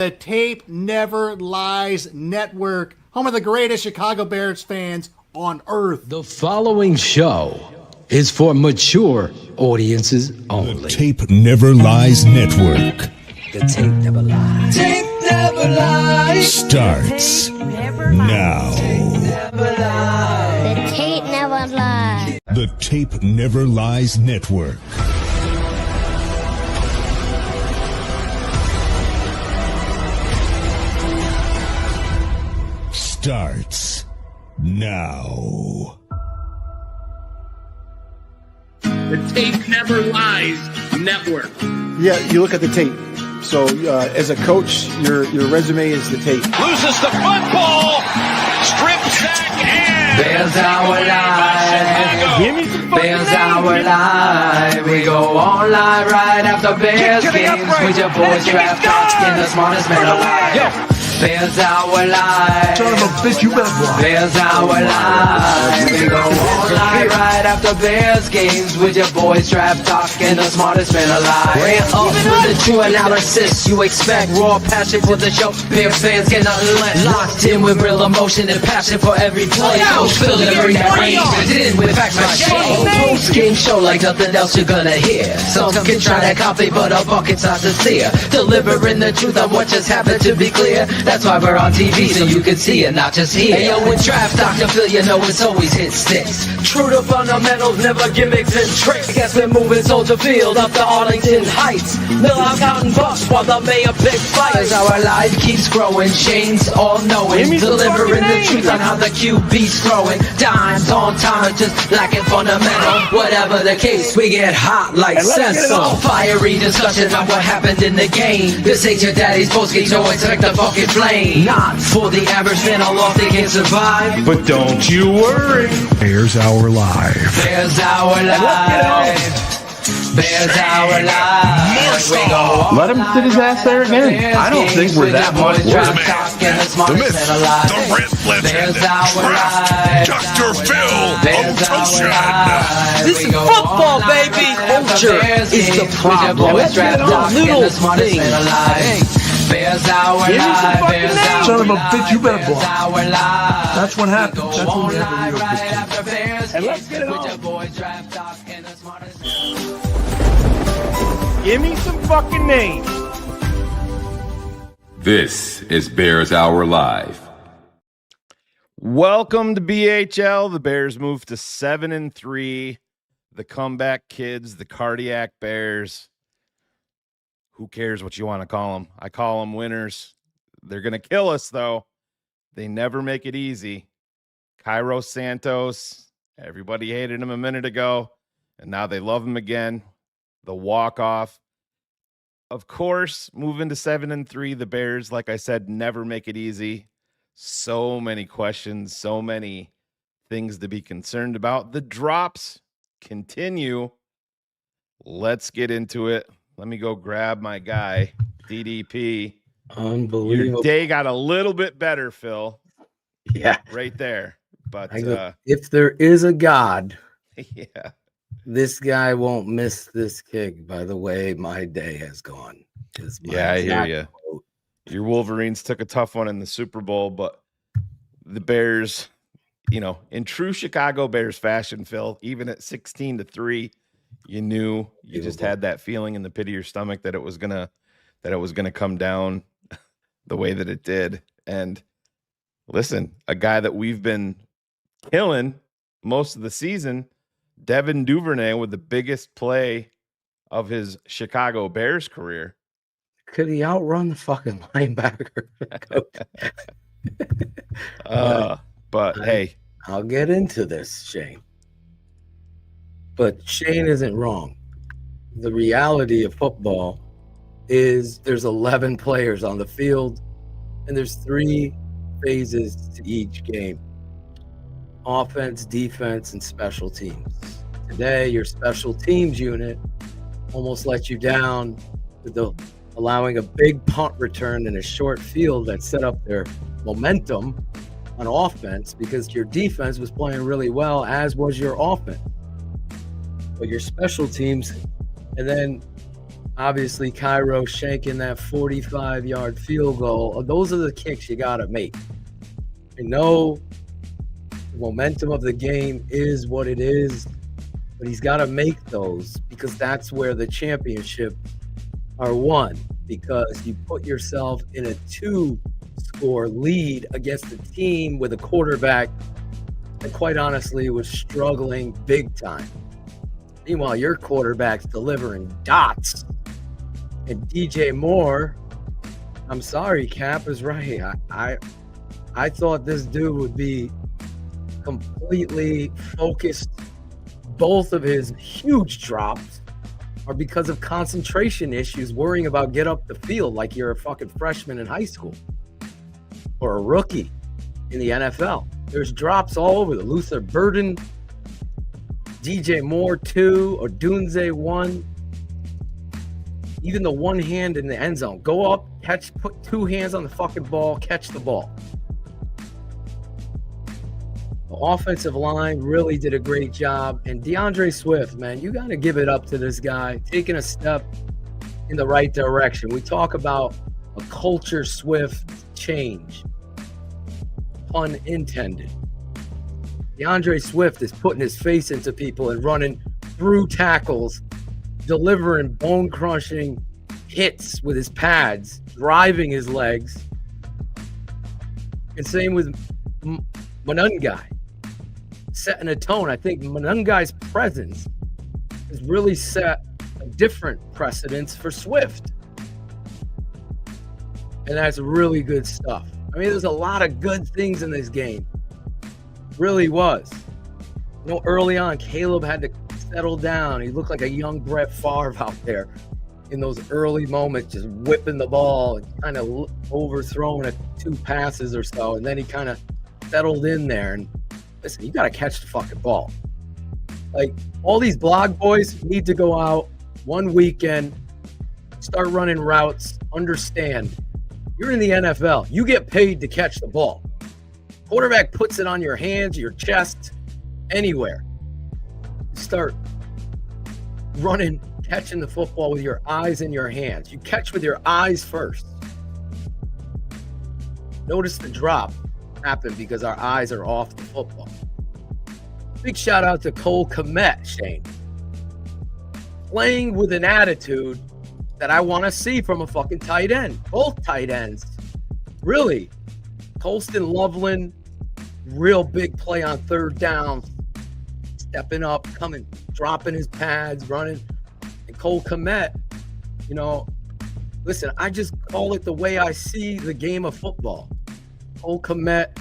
The Tape Never Lies Network, home of the greatest Chicago Bears fans on earth. The following show is for mature audiences only. The Tape Never Lies Network. The Tape Never Lies. Tape Never Lies. Starts now. The Tape Never Lies. The Tape Never Lies Network. Starts now. The Tape Never Lies Network. Yeah, you look at the tape. So as a coach, your resume is the tape. Loses the football. Strip sack and Bears our live. Bears our live. We go on live right after Bears games with your boys draft talk in the smartest man alive. Bears our live. Son of a bitch, you better block. Bears our live. We go on live right after Bears games with your boys draft talk and the smartest man alive. Rant up with the true analysis you expect. Raw passion for the show. Bears fans get nothing less. Locked in with real emotion and passion for every play. Coach Phil delivering that range. In with facts my show. Post-game show like nothing else you're gonna hear. Some can try that coffee, but a bucket's not sincere. Delivering the truth on what just happened, to be clear. That's why we're on TV, so you can see it, not just hear. Hey, yo, with Draft Dr. Phil, you know it's always hit sticks. True to fundamentals, never gimmicks and tricks. Guess we're moving Soldier Field up to Arlington Heights. Mill out counting bucks while the mayor pick fights. Our life keeps growing, Shane's all knowing. Delivering the truth on how the QB's throwing. Dimes on time, just lacking fundamental. Whatever the case, we get hot like Cecil. Fiery discussion on what happened in the game. This ain't your daddy's postgame show, expect the fucking flame. Not for the average fan, how long they can survive. But don't you worry. Bears Our Live. Bears our life. Bears our life. We go on. Let him sit his ass there again. I don't think we're that much worse. The myth, the rant legend, Dr. Phil Ototion. This is football, baby. Culture is the problem. Let's get on little things. Bears our life. Bears our Son of a bitch, you better life. block. Bears our life. That's what happens. That's when you have a real Right good team. after Bears And let's games get it with on. your boys draft talk and the smartest. Give me some fucking names. This is Bears Hour Live. Welcome to BHL. The Bears moved to 7-3. The comeback kids, the cardiac Bears. Who cares what you want to call them? I call them winners. They're going to kill us, though. They never make it easy. Cairo Santos, everybody hated him a minute ago, and now they love him again. The walk-off. Of course, moving to 7-3, the Bears, like I said, never make it easy. So many questions, so many things to be concerned about. The drops continue. Let's get into it. Let me go grab my guy, DDP. Unbelievable. Your day got a little bit better, Phil. Yeah. Right there. But If there is a God, yeah. this guy won't miss this kick. By the way, my day has gone. Yeah, I hear you. Your Wolverines took a tough one in the Super Bowl, but the Bears, in true Chicago Bears fashion, Phil, even at 16-3, you knew, you just had that feeling in the pit of your stomach that it was gonna come down the way that it did. And listen, a guy that we've been killing most of the season, Devin Duvernay, with the biggest play of his Chicago Bears career. Could he outrun the fucking linebacker? But hey, I'll get into this, Shane. But Shane isn't wrong. The reality of football is there's 11 players on the field, and there's 3 phases to each game: offense, defense, and special teams. Today, your special teams unit almost let you down with allowing a big punt return in a short field that set up their momentum on offense, because your defense was playing really well, as was your offense. But your special teams, and then Obviously, Cairo shanking that 45-yard field goal. Those are the kicks you got to make. I know the momentum of the game is what it is, but he's got to make those because that's where the championship are won, because you put yourself in a 2-score lead against a team with a quarterback that quite honestly was struggling big time. Meanwhile, your quarterback's delivering dots. And DJ Moore, I'm sorry, Cap is right. I thought this dude would be completely focused. Both of his huge drops are because of concentration issues, worrying about get up the field like you're a fucking freshman in high school or a rookie in the NFL. There's drops all over. The Luther Burden, DJ Moore 2, or Dunze 1. Even the one hand in the end zone. Go up, catch, put 2 hands on the fucking ball, catch the ball. The offensive line really did a great job. And DeAndre Swift, man, you got to give it up to this guy, taking a step in the right direction. We talk about a culture Swift change. Pun intended. DeAndre Swift is putting his face into people and running through tackles, delivering bone-crushing hits with his pads, driving his legs. And same with Manungai, setting a tone. I think Manungai's presence has really set a different precedence for Swift. And that's really good stuff. I mean, there's a lot of good things in this game. Really was. You know, early on, Caleb had to settle down. He looked like a young Brett Favre out there in those early moments, just whipping the ball and kind of overthrowing 2 passes or so. And then he kind of settled in there. And listen, you got to catch the fucking ball. Like, all these blog boys need to go out one weekend, start running routes, understand. You're in the NFL. You get paid to catch the ball. Quarterback puts it on your hands, your chest, anywhere. Start running, catching the football with your eyes in your hands. You catch with your eyes first. Notice the drop happened because our eyes are off the football. Big shout out to Cole Kmet, Shane. Playing with an attitude that I want to see from a fucking tight end. Both tight ends. Really. Colston Loveland, real big play on 3rd down. Stepping up, coming, dropping his pads, running. And Cole Kmet, you know, listen, I just call it the way I see the game of football. Cole Kmet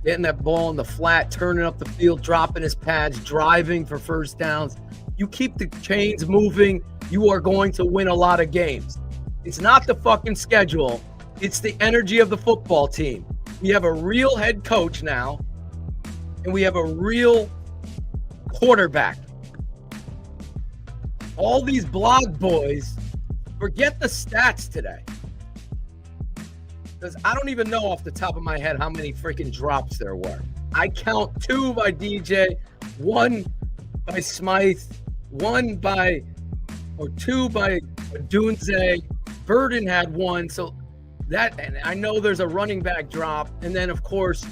getting that ball in the flat, turning up the field, dropping his pads, driving for 1st downs. You keep the chains moving, you are going to win a lot of games. It's not the fucking schedule. It's the energy of the football team. We have a real head coach now, and we have a real quarterback. All these blog boys, forget the stats today. Because I don't even know off the top of my head how many freaking drops there were. I count 2 by DJ, 1 by Smythe, 2 by Dunze. Burden had 1. So that, and I know there's a running back drop. And then, of course,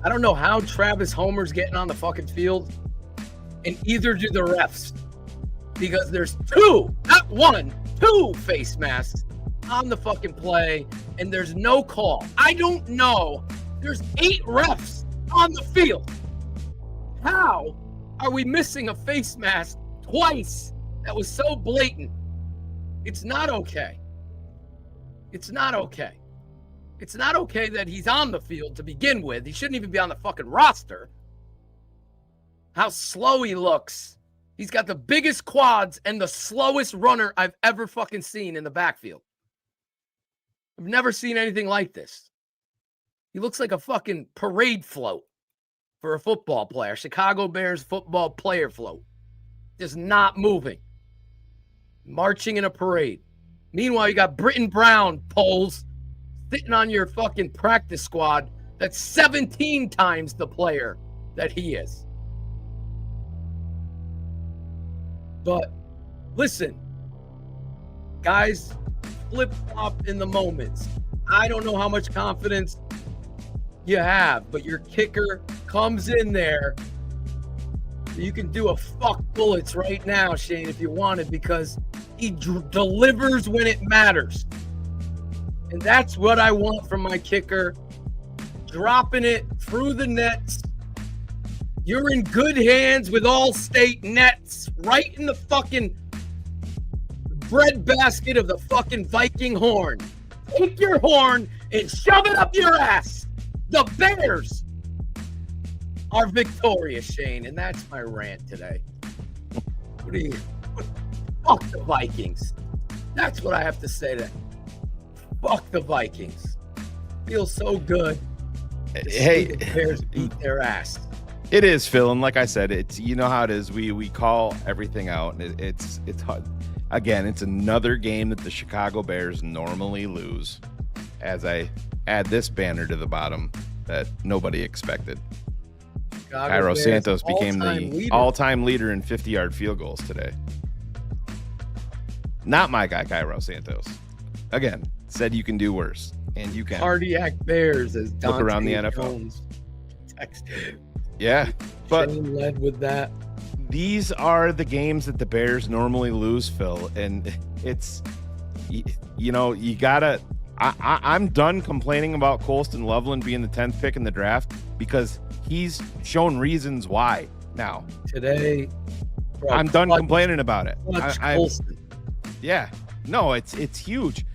I don't know how Travis Homer's getting on the fucking field. And either do the refs. Because there's 2, not 1, 2 face masks on the fucking play, and there's no call. I don't know. There's 8 refs on the field. How are we missing a face mask twice? That was so blatant. It's not okay. It's not okay. It's not okay that he's on the field to begin with. He shouldn't even be on the fucking roster. How slow he looks. He's got the biggest quads and the slowest runner I've ever fucking seen in the backfield. I've never seen anything like this. He looks like a fucking parade float for a football player. Chicago Bears football player float. Just not moving. Marching in a parade. Meanwhile, you got Britton Brown, Poles, sitting on your fucking practice squad that's 17 times the player that he is. But listen, Guys flip-flop in the moments. I don't know how much confidence you have, but your kicker comes in there. You can do a fuck bullets right now, Shane, if you wanted, because he delivers when it matters. And that's what I want from my kicker. Dropping it through the nets. You're in good hands with All-State Nets, right in the fucking breadbasket of the fucking Viking horn. Take your horn and shove it up your ass. The Bears are victorious, Shane, and that's my rant today. Fuck the Vikings. That's what I have to say to fuck the Vikings. Feels so good. Hey, the Bears beat their ass. It is, Phil, and like I said, it's, you know how it is. We call everything out, and it's hard. Again, it's another game that the Chicago Bears normally lose. As I add this banner to the bottom that nobody expected. Cairo Santos became the all-time leader in 50-yard field goals today. Not my guy, Cairo Santos. Again, said you can do worse, and you can. Cardiac Bears as Dante look around the NFL. Jones. Yeah, but Shane led with that. These are the games that the Bears normally lose, Phil, and it's, you know, you gotta. I'm done complaining about Colston Loveland being the 10th pick in the draft because he's shown reasons why. Now today, bro, I'm done complaining about it. Yeah, no, it's huge,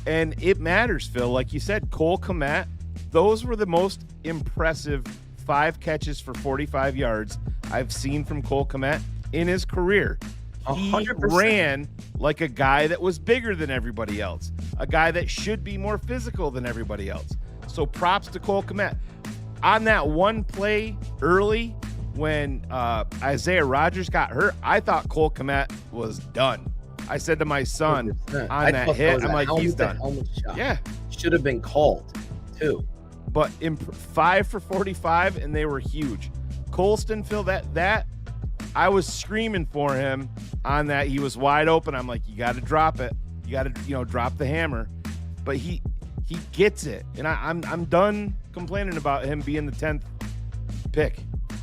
and it matters, Phil. Like you said, Cole Kmet, those were the most impressive 5 catches for 45 yards I've seen from Cole Kmet in his career. 100%. He ran like a guy that was bigger than everybody else, a guy that should be more physical than everybody else. So props to Cole Kmet. On that one play early when Isaiah Rodgers got hurt, I thought Cole Kmet was done. I said to my son 100%. on that hit, I'm like, he's done. Yeah. Should have been called, too. But 5 for 45, and they were huge. Colston, Phil, that I was screaming for him on that. He was wide open. I'm like, you got to drop it. You got to, drop the hammer. But he gets it, and I'm done complaining about him being the 10th pick.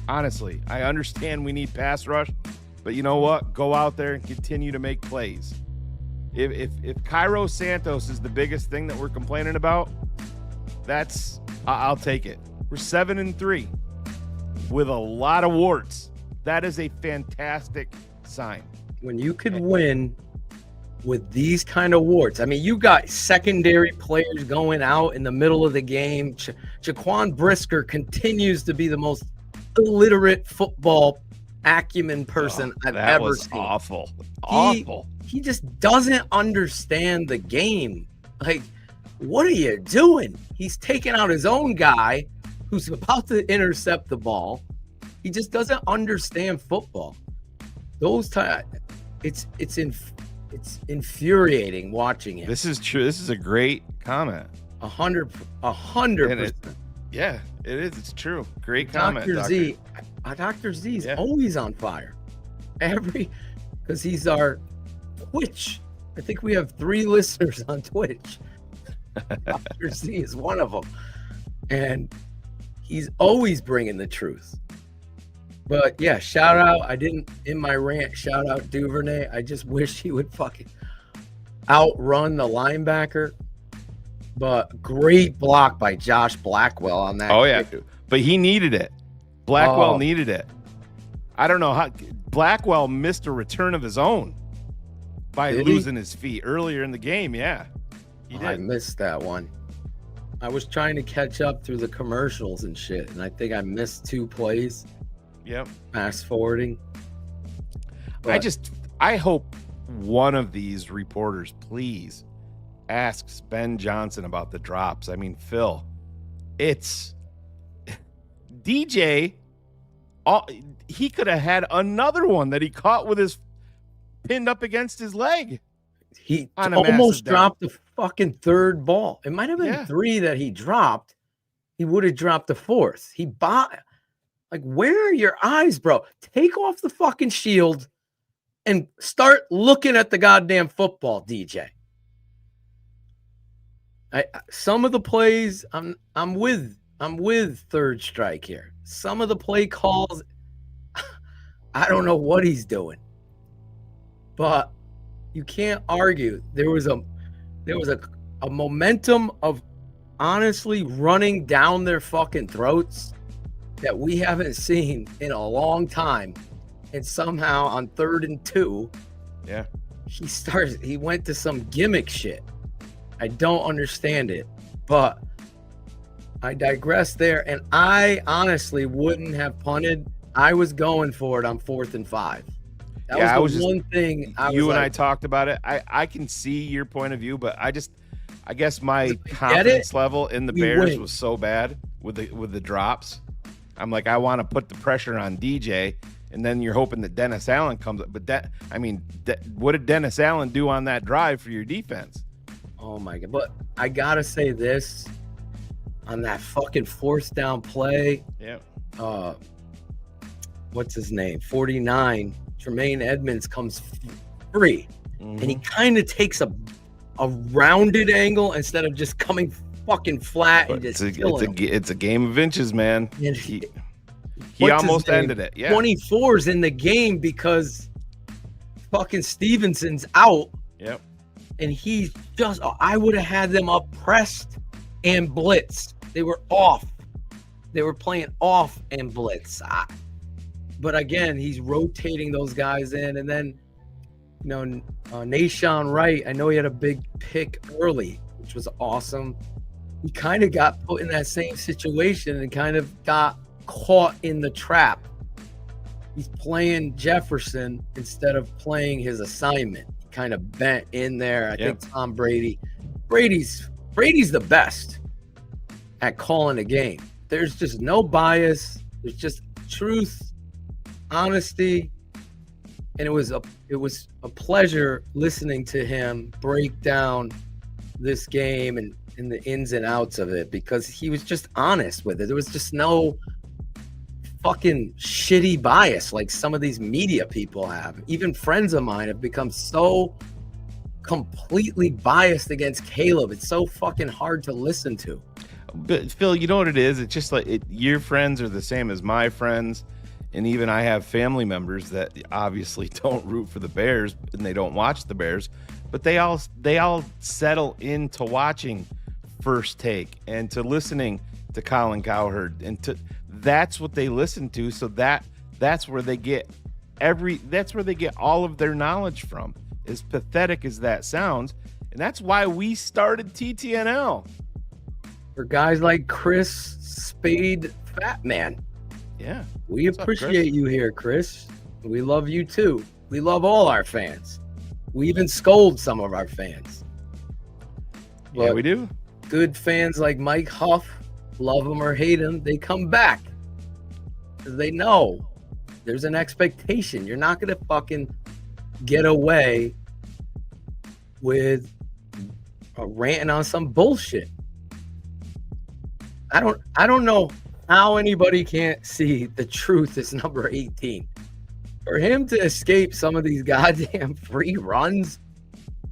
Honestly, I understand we need pass rush, but you know what? Go out there and continue to make plays. If Cairo Santos is the biggest thing that we're complaining about, I'll take it. We're 7-3 with a lot of warts. That is a fantastic sign. When you could win with these kind of warts, I mean, you got secondary players going out in the middle of the game. Jaquan Brisker continues to be the illiterate football acumen person I've ever seen. Awful. He just doesn't understand the game. Like, what are you doing? He's taking out his own guy who's about to intercept the ball. He just doesn't understand football. Those times, it's infuriating watching him. This is true. This is a great comment. 100%. Yeah, it is. It's true. Great comment, Dr. Z's always on fire. Because he's our Twitch. I think we have 3 listeners on Twitch. Dr. Z is one of them. And he's always bringing the truth. But yeah, shout out. In my rant, shout out Duvernay. I just wish he would fucking outrun the linebacker. But great block by Josh Blackwell on that. Oh, yeah. But he needed it. Blackwell needed it. I don't know how. Blackwell missed a return of his own by losing his feet earlier in the game. Yeah. He did. I missed that one. I was trying to catch up through the commercials and shit, and I think I missed 2 plays. Yep. Fast forwarding. But I hope one of these reporters, please, asks Ben Johnson about the drops. I mean, Phil, it's DJ. He could have had another one that he caught with his pinned up against his leg. He almost dropped the fucking 3rd ball. It might have been 3 that he dropped. He would have dropped the 4th. Like, where are your eyes, bro? Take off the fucking shield and start looking at the goddamn football, DJ. Some of the plays, I'm with Third Strike here. Some of the play calls, I don't know what he's doing, but you can't argue. There was a momentum of honestly running down their fucking throats that we haven't seen in a long time. And somehow on 3rd and 2, yeah, he went to some gimmick shit. I don't understand it, but I digress there. And I honestly wouldn't have punted. I was going for it on 4th and 5. That was the one thing I talked about it. I can see your point of view, but I guess my confidence level in the Bears was so bad with the drops. I'm like, I want to put the pressure on DJ, and then you're hoping that Dennis Allen comes up. But what did Dennis Allen do on that drive for your defense? Oh my God. But I gotta say this on that fucking 4th down play. Yeah. What's his name? 49. Tremaine Edmonds comes free, and he kind of takes a rounded angle instead of just coming fucking flat and just it's a game of inches, man. And he almost ended it. Yeah, 24's in the game because fucking Stevenson's out. Yep. And he's just, I would have had them up pressed and blitz. They were off. They were playing off and blitz. But again, he's rotating those guys in. And then, Nashawn Wright, I know he had a big pick early, which was awesome. He kind of got put in that same situation and kind of got caught in the trap. He's playing Jefferson instead of playing his assignment. He kind of bent in there. I think Tom Brady's the best at calling a game. There's just no bias. There's just truth, honesty, and it was a pleasure listening to him break down this game and the ins and outs of it, because he was just honest with it. There was just no fucking shitty bias like some of these media people have. Even friends of mine have become so completely biased against Caleb. It's so fucking hard to listen to. But Phil, you know what it is? It's just like your friends are the same as my friends. And even I have family members that obviously don't root for the Bears and they don't watch the Bears, but they all settle into watching First Take and to listening to Colin Cowherd, and that's what they listen to. So that's where they get all of their knowledge from. As pathetic as that sounds, and that's why we started TTNL. For guys like Chris Spade Fat Man. Yeah. We appreciate you here, Chris. We love you too. We love all our fans. We even scold some of our fans. But yeah, we do. Good fans like Mike Huff, love him or hate him, they come back. Because they know there's an expectation. You're not going to fucking get away with ranting on some bullshit. I don't know how anybody can't see the truth is number 18. For him to escape some of these goddamn free runs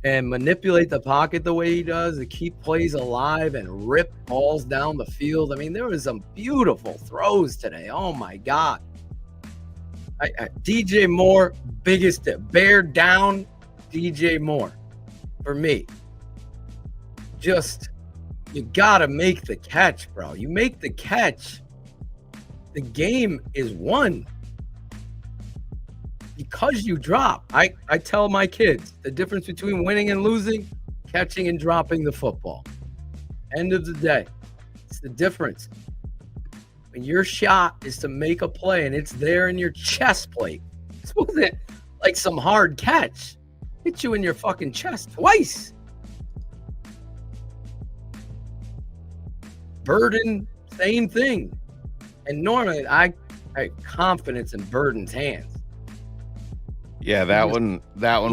and manipulate the pocket the way he does, to keep plays alive and rip balls down the field. I mean, there was some beautiful throws today. Oh my God. DJ Moore, biggest bear down DJ Moore for me. Just, you gotta make the catch, bro. You make the catch, the game is won. Because you drop. I tell my kids the difference between winning and losing, catching and dropping the football. End of the day. It's the difference. When your shot is to make a play and it's there in your chest plate. This wasn't like some hard catch. Hit you in your fucking chest twice. Burden, same thing. And normally I have confidence in Burden's hands. Yeah, that one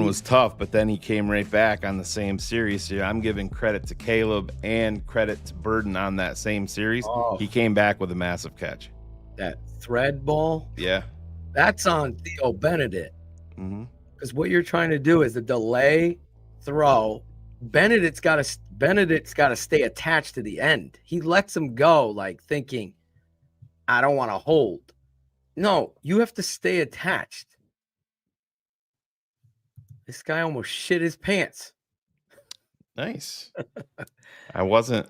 was tough, but then he came right back on the same series. So I'm giving credit to Caleb and credit to Burden on that same series. He came back with a massive catch. That thread ball? Yeah. That's on Theo Benedict. Mm-hmm. Because what you're trying to do is a delay throw. Benedict's got to stay attached to the end. He lets him go, like thinking, I don't want to hold. No, you have to stay attached. This guy almost shit his pants. Nice. I wasn't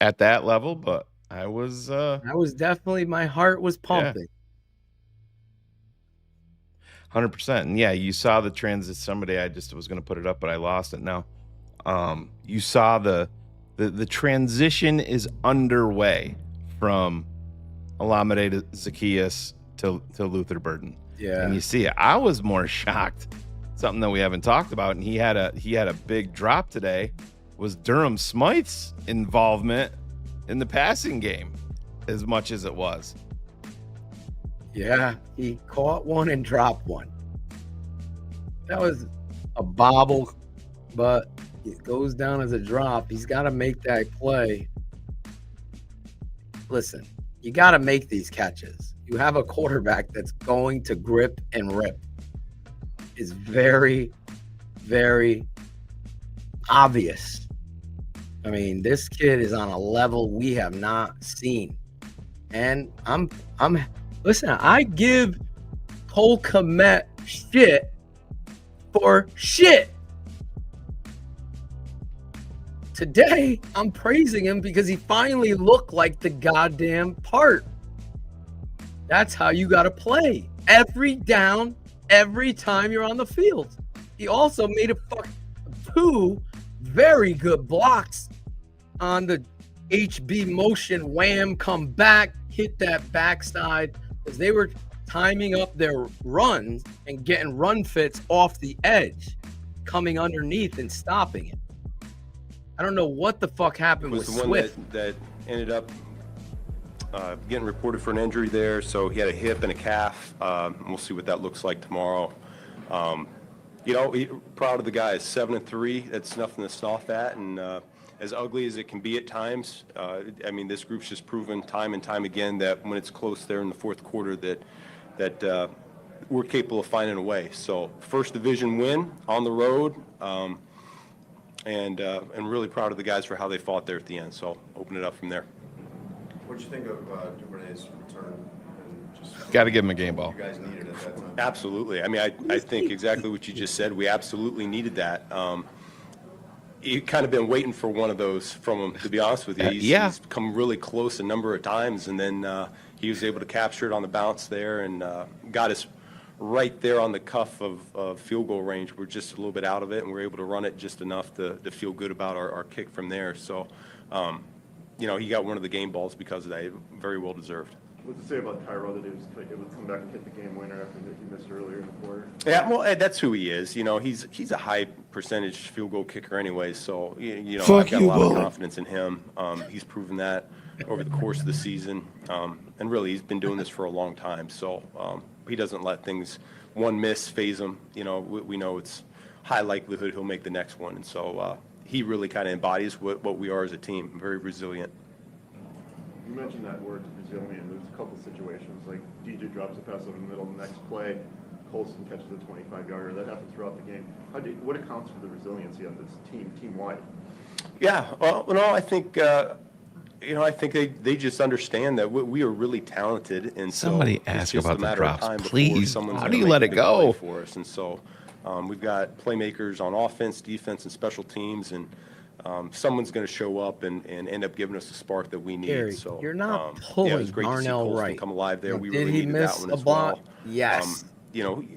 at that level, but I was definitely, my heart was pumping. 100%. And yeah, you saw the transit. Somebody, I just was going to put it up, but I lost it now. You saw the transition is underway from Olamide to Zacchaeus to Luther Burden. Yeah. And you see it. I was more shocked. Something that we haven't talked about, and he had a big drop today, was Durham Smythe's involvement in the passing game as much as it was. Yeah, he caught one and dropped one. That was a bobble, but it goes down as a drop. He's got to make that play. Listen, you got to make these catches. You have a quarterback that's going to grip and rip. Is very, very obvious. I mean, this kid is on a level we have not seen. And listen, I give Cole Kmet shit for shit. Today, I'm praising him because he finally looked like the goddamn part. That's how you got to play. Every down, every time you're on the field. He also made two very good blocks on the HB motion, wham, come back, hit that backside, because they were timing up their runs and getting run fits off the edge, coming underneath and stopping it. I don't know what the fuck happened with Swift. That ended up getting reported for an injury there. So he had a hip and a calf. We'll see what that looks like tomorrow. Proud of the guys. 7-3. That's nothing to scoff at. And as ugly as it can be at times, this group's just proven time and time again that when it's close there in the fourth quarter, that we're capable of finding a way. So first division win on the road. And really proud of the guys for how they fought there at the end. So open it up from there. What did you think of Duvernay's return? Got to give him a game ball. You guys needed it at that time. Absolutely. I think exactly what you just said. We absolutely needed that. You've kind of been waiting for one of those from him, to be honest with you. He's come really close a number of times, and then he was able to capture it on the bounce there and got us right there on the cuff of field goal range. We're just a little bit out of it, and we're able to run it just enough to feel good about our kick from there. So, he got one of the game balls because of that. Very well deserved. What's to say about Tyro that he was able to come back and hit the game winner after he missed earlier in the quarter? Yeah, well, that's who he is. He's a high percentage field goal kicker anyway. So, I've got a lot of confidence in him. He's proven that over the course of the season, and really, he's been doing this for a long time. So he doesn't let things one miss phase him. We know it's high likelihood he'll make the next one, and so he really kind of embodies what we are as a team. Very resilient. You mentioned that word resilient. There's a couple situations like DJ drops a pass over the middle. The next play, Colson catches a 25-yarder. That happened throughout the game. What accounts for the resiliency of this team-wide? Yeah, well, I think I think they just understand that we are really talented, and somebody so ask it's about a matter the of drops, time please. How do you let it go for us? And so we've got playmakers on offense, defense, and special teams, and someone's going to show up and end up giving us the spark that we need. Gary, so you're not pulling it was great to see Darnell Colston right. come alive there. We Did really he needed miss that one a as block? well. Yes.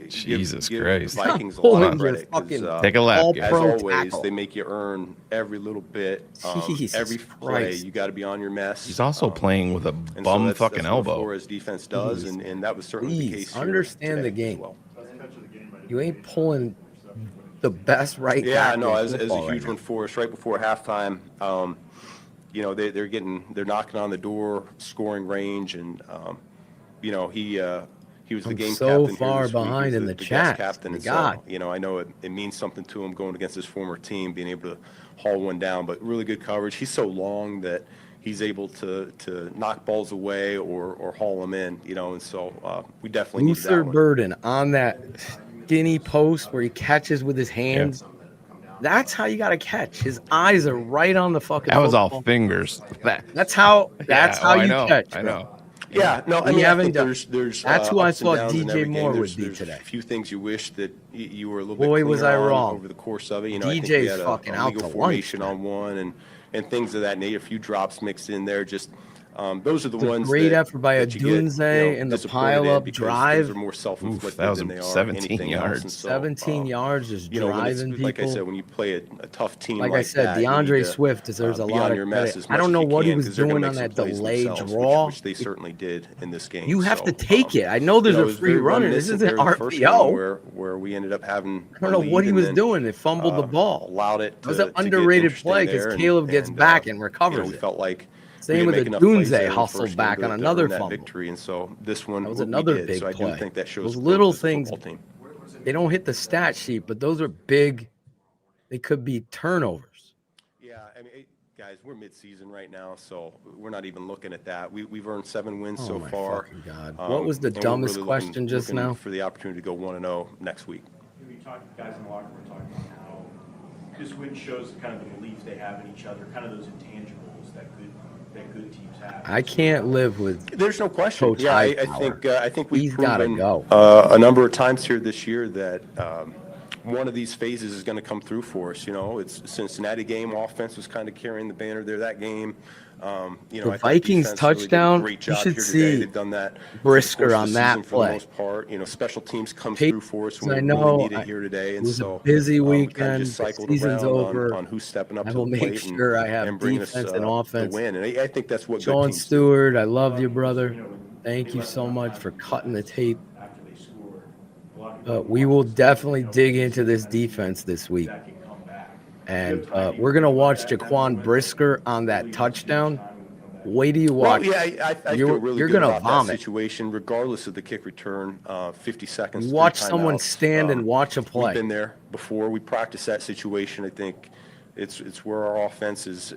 Jesus give Christ. the Vikings a Pulling lot of your credit. fucking 'Cause, Take a lap, as All-pro always, tackle. they make you earn every little bit. Jesus every play, Christ. you got to be on your mess. He's also playing with a And bum so that's fucking what elbow. Flores defense does, and that was certainly the Please case here understand today the game. as well. You ain't pulling the best right Yeah, tackle no, in as a football huge right one for us right before halftime. They're knocking on the door, scoring range, and he was the I'm game so captain here far this week. behind He's in the guest chat. captain, My and God. so I know it means something to him going against his former team, being able to haul one down. But really good coverage. He's so long that he's able to knock balls away or haul them in. And so we definitely needed that Luther one. Burden on that skinny post where he catches with his hands. That's how you got to catch. His eyes are right on the fucking. That was all football. Fingers. That's how. That's how you catch. I Bro. know. Yeah, no, I mean, I think there's That's who I ups and thought downs in DJ every game. Moore would be There's today. a few things you wish that you were a little Boy, bit was cleaner I on wrong. over the course of it. You know, I think DJ's we had fucking a out legal to lunch formation today. on one and things of that nature. A few drops mixed in there. Just those are the It's a ones. great that, effort by that you get, Adunze and the disappointed in pile-up because drive. Those are more self-inflicted That was than they are 17 anything yards. else. And so, 17 yards, just driving people. Like I said, when you play a tough team like like I said, that, DeAndre Swift deserves a lot of credit. I don't know what he was doing on that delayed draw, which they certainly did in this game. You have to take it. I know there's a free runner. This isn't RPO. Where we ended up having. I don't know what he was doing. They fumbled the ball. Allowed it. It was an underrated play because Caleb gets back and recovers we felt like. Same with the Dunze hustled back on another fumble. Victory, and so this one that was another big play. I do think that shows those little things. They don't hit the stat sheet, but those are big. They could be turnovers. Yeah, I mean, guys, we're mid-season right now, so we're not even looking at that. We've earned 7 wins so far. God, what was the dumbest question just now? For the opportunity to go 1-0 next week. We talked, guys in the locker room, talking about how this win shows kind of the belief they have in each other, kind of those intangibles that good teams have. I can't live with. There's no question. Coach I think we've proven go. A number of times here this year that one of these phases is going to come through for us. You know, it's Cincinnati game. Offense was kind of carrying the banner there that game. The Vikings touchdown. Really you should see They've done that Brisker on that for the play. most part. Special teams comes through for us when I we know really need it here today. And it was so a busy weekend. kind of just cycled Season's around over. on who's stepping up I to will the make plate sure I have and bring defense us, and offense. the win. And I think that's what Sean good teams Stewart, I love you, brother. Thank you so much for cutting the tape. We will definitely dig into this defense this week. And we're going to watch Jaquan Brisker on that touchdown. Wait till you watch. Well, yeah, I feel really you're good gonna about vomit. that situation, regardless of the kick return. 50 seconds. You watch 3 someone timeouts. stand and watch a play. We've been there before. We practiced that situation. I think it's where our offense is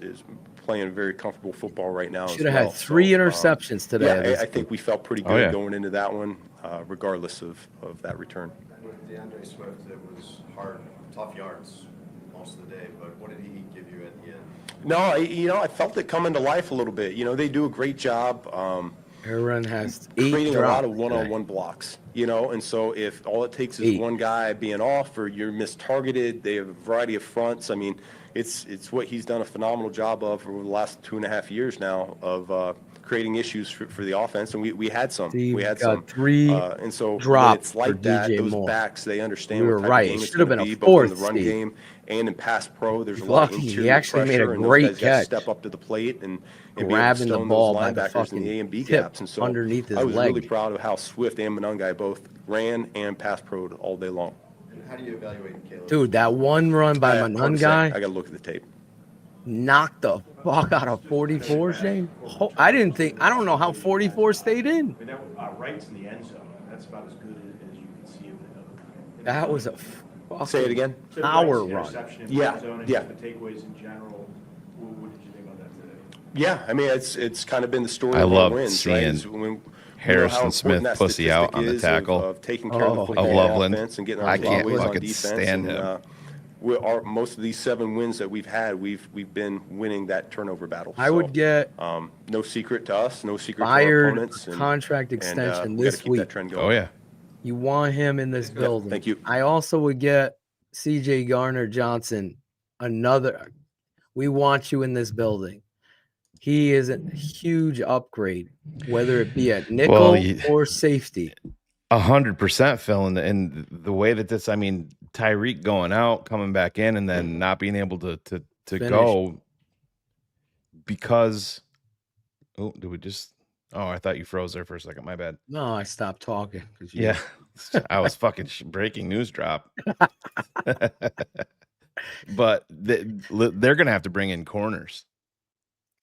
playing very comfortable football right now. Should have had 3 interceptions today. Yeah, I think we felt pretty good going into that one, regardless of that return. With DeAndre Swift, it was hard, tough yards most of the day, but what did he give you at the end? No, I felt it coming to life a little bit. They do a great job. Aaron has 8 creating a lot of drops one-on-one blocks, and so if all it takes is 1 guy being off or you're mistargeted, they have a variety of fronts. I mean, it's what he's done a phenomenal job of over the last 2.5 years now of creating issues for the offense, and we had some. We had some 3 and so drops it's like for that. DJ Those Moore. backs, they understand We were what type right. of game It it's should have going been to a be, both in the 4th, run Steve. game and in pass pro. There's a lot of Lucky. interior He actually made a pressure, and those great guys gotta catch. step up to the plate and be able to Grabbing the stone ball those by the linebackers in the fucking A and B tip gaps. And so underneath his I was leg. really proud of how Swift and Monungai both ran and pass pro'd all day long. And how do you evaluate Caleb? Dude, that one run by Hard to say. Manungai I got to look at the tape. knocked the fuck out of 44, Shane. I don't know how 44 stayed in. I mean, that right's in the end zone. That's about as good as you can see of it. That was a Say it again. power run. Yeah, yeah. The takeaways in general. What did you think about that today? Yeah, I mean it's kind of been the story. I of love our wins, seeing right? Harrison Smith pussy out on the tackle of taking care of the football Loveland. offense and getting our I can't takeaways on fucking defense. stand and, him. Most of these 7 wins that we've had, we've been winning that turnover battle. I would get no secret to us, no secret to our fired opponents. contract extension we gotta this keep week. That trend going. Oh yeah. You want him in this building. Thank you. I also would get CJ Garner Johnson another. We want you in this building. He is a huge upgrade, whether it be at nickel or safety. 100%, Phil, and the way that this, I mean, Tyreek going out, coming back in, and then not being able to go because. Oh, did we just? Oh, I thought you froze there for a second. My bad. No, I stopped talking. Yeah, I was fucking breaking news drop. But they're gonna have to bring in corners.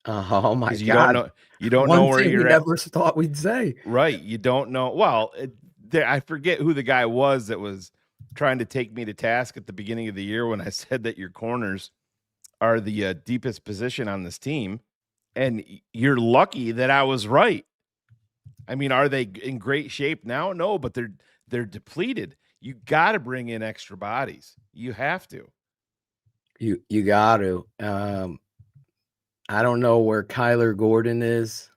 Oh my god! You don't know where you're we at. Never thought we'd say. Right, you don't know. Well, I forget who the guy was that was trying to take me to task at the beginning of the year when I said that your corners are the deepest position on this team, and you're lucky that I was right. I mean, are they in great shape now? No, but they're depleted. You got to bring in extra bodies. You have to. You got to. I don't know where Kyler Gordon is.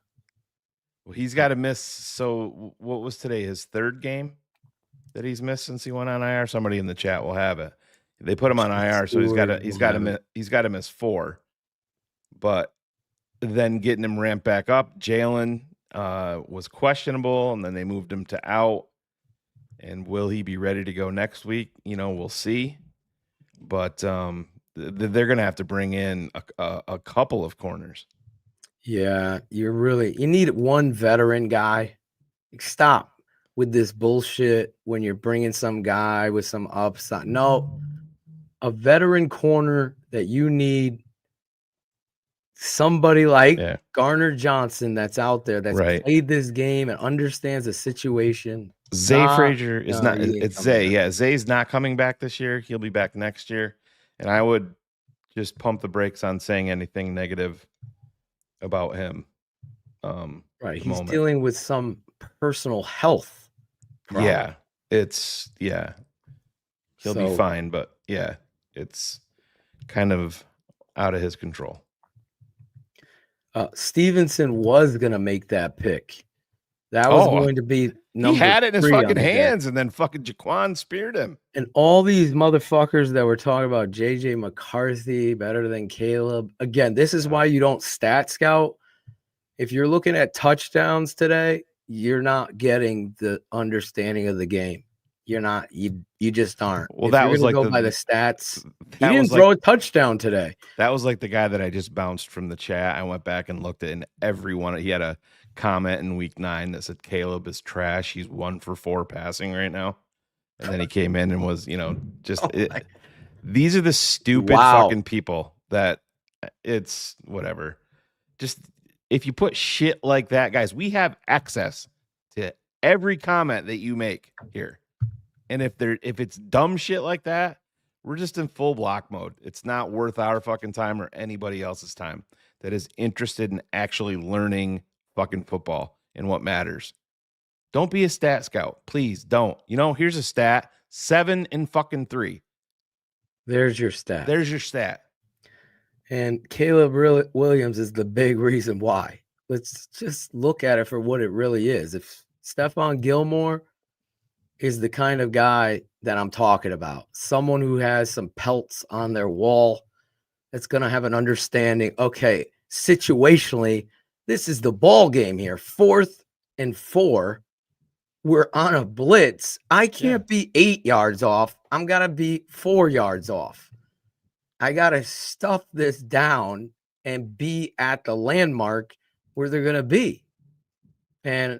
Well, he's got to miss. So what was today? His third game that he's missed since he went on IR. Somebody in the chat will have it. They put him on IR, so he's got to miss 4. But then getting him ramped back up, Jalen was questionable, and then they moved him to out. And will he be ready to go next week? We'll see. But they're going to have to bring in a couple of corners. Yeah, you need one veteran guy. Stop with this bullshit when you're bringing some guy with some upside. No, a veteran corner that you need somebody like Garner Johnson that's out there that's played this game and understands the situation. Zay Frazier is not. It's Zay. Yeah, Zay's not coming back this year. He'll be back next year. And I would just pump the brakes on saying anything negative about him. He's dealing with some personal health problem. He'll be fine, but it's kind of out of his control. Stevenson was gonna make that pick. That was going to be number 3. He had it in his fucking hands, and then fucking Jaquan speared him. And all these motherfuckers that were talking about JJ McCarthy better than Caleb. Again, this is why you don't stat scout. If you're looking at touchdowns today, you're not getting the understanding of the game. You're not. You just aren't. Well, that was like go by the stats. He didn't throw a touchdown today. That was like the guy that I just bounced from the chat. I went back and looked at, and everyone. He had a comment in week 9 that said Caleb is trash. He's 1 for 4 passing right now, and then he came in and was, these are the stupid fucking people that it's whatever. Just if you put shit like that, guys, we have access to every comment that you make here. And if it's dumb shit like that, we're just in full block mode. It's not worth our fucking time or anybody else's time that is interested in actually learning fucking football and what matters. Don't be a stat scout. Please don't. Here's a stat. 7 and fucking 3. There's your stat. There's your stat. And Caleb Williams is the big reason why. Let's just look at it for what it really is. If Stephon Gilmore is the kind of guy that I'm talking about, someone who has some pelts on their wall that's going to have an understanding, okay, situationally, this is the ball game here. 4th and 4. We're on a blitz. I can't be 8 yards off. I'm going to be 4 yards off. I got to stuff this down and be at the landmark where they're going to be. And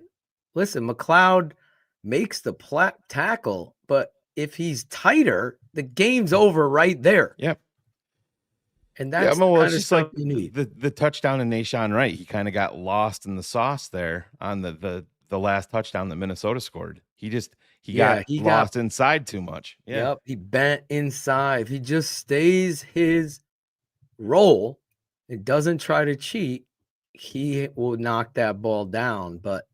listen, McLeod makes the tackle, but if he's tighter, the game's over right there. Yep. And that's it's just like you need. The touchdown in Nahshon Wright. He kind of got lost in the sauce there on the last touchdown that Minnesota scored. He got lost inside too much. Yeah. Yep. He bent inside. If he just stays his role and doesn't try to cheat, he will knock that ball down. But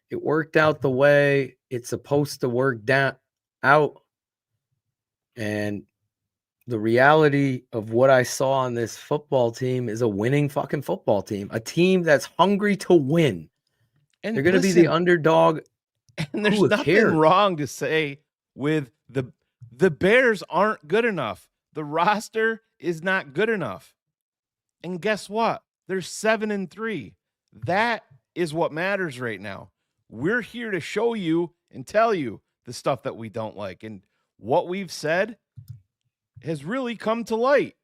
it worked out the way it's supposed to work out. And the reality of what I saw on this football team is a winning fucking football team, a team that's hungry to win. And they're going to be the underdog. And there's nothing wrong to say with the Bears aren't good enough. The roster is not good enough. And guess what? They're 7 and 3. That is what matters right now. We're here to show you and tell you the stuff that we don't like. And what we've said has really come to light.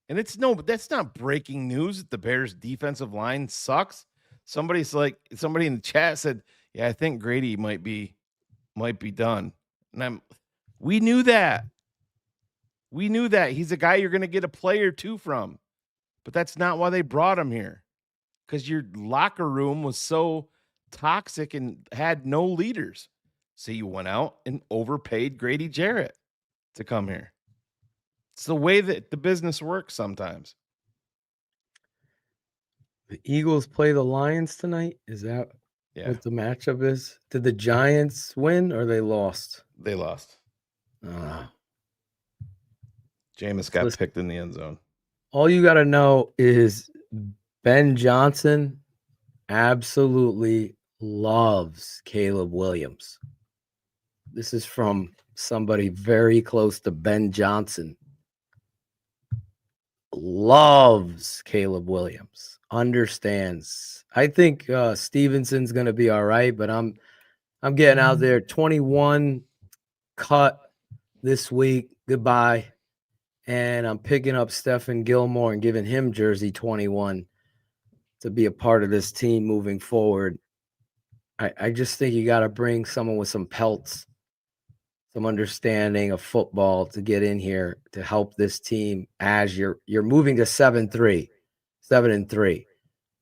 And that's not breaking news that the Bears defensive line sucks. Somebody in the chat said, yeah, I think Grady might be done. And we knew that. We knew that. He's a guy you're going to get a play or two from. But that's not why they brought him here. Because your locker room was so toxic and had no leaders. So you went out and overpaid Grady Jarrett to come here. It's the way that the business works sometimes. The Eagles play the Lions tonight. Is that what the matchup is? Did the Giants win or they lost? They lost. Ah. Jameis got picked in the end zone. All you got to know is Ben Johnson absolutely loves Caleb Williams. This is from somebody very close to Ben Johnson. Loves Caleb Williams. Understands. I think Stevenson's going to be all right, but I'm getting out there. 21 cut this week. Goodbye. And I'm picking up Stephen Gilmore and giving him jersey 21 to be a part of this team moving forward. I just think you got to bring someone with some pelts, some understanding of football to get in here to help this team as you're moving to 7-3.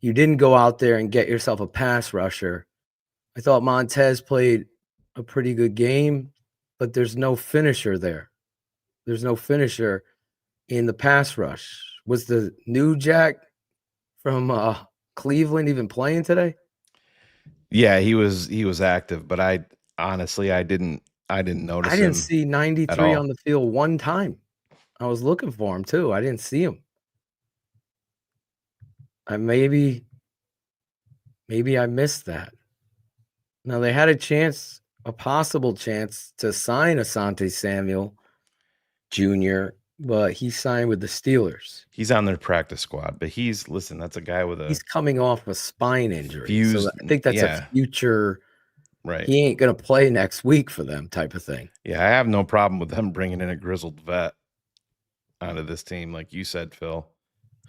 You didn't go out there and get yourself a pass rusher. I thought Montez played a pretty good game, but there's no finisher there. There's no finisher in the pass rush. Was the new Jack from Cleveland even playing today? Yeah, he was active, but I honestly didn't notice. I didn't him see 93 on the field one time. I was looking for him too. I didn't see him. Maybe I missed that. Now they had a possible chance to sign Asante Samuel Jr., but he signed with the Steelers. He's on their practice squad, but that's a guy with he's coming off a spine injury. So I think that's a future. Right. He ain't going to play next week for them type of thing. Yeah, I have no problem with them bringing in a grizzled vet onto this team, like you said, Phil.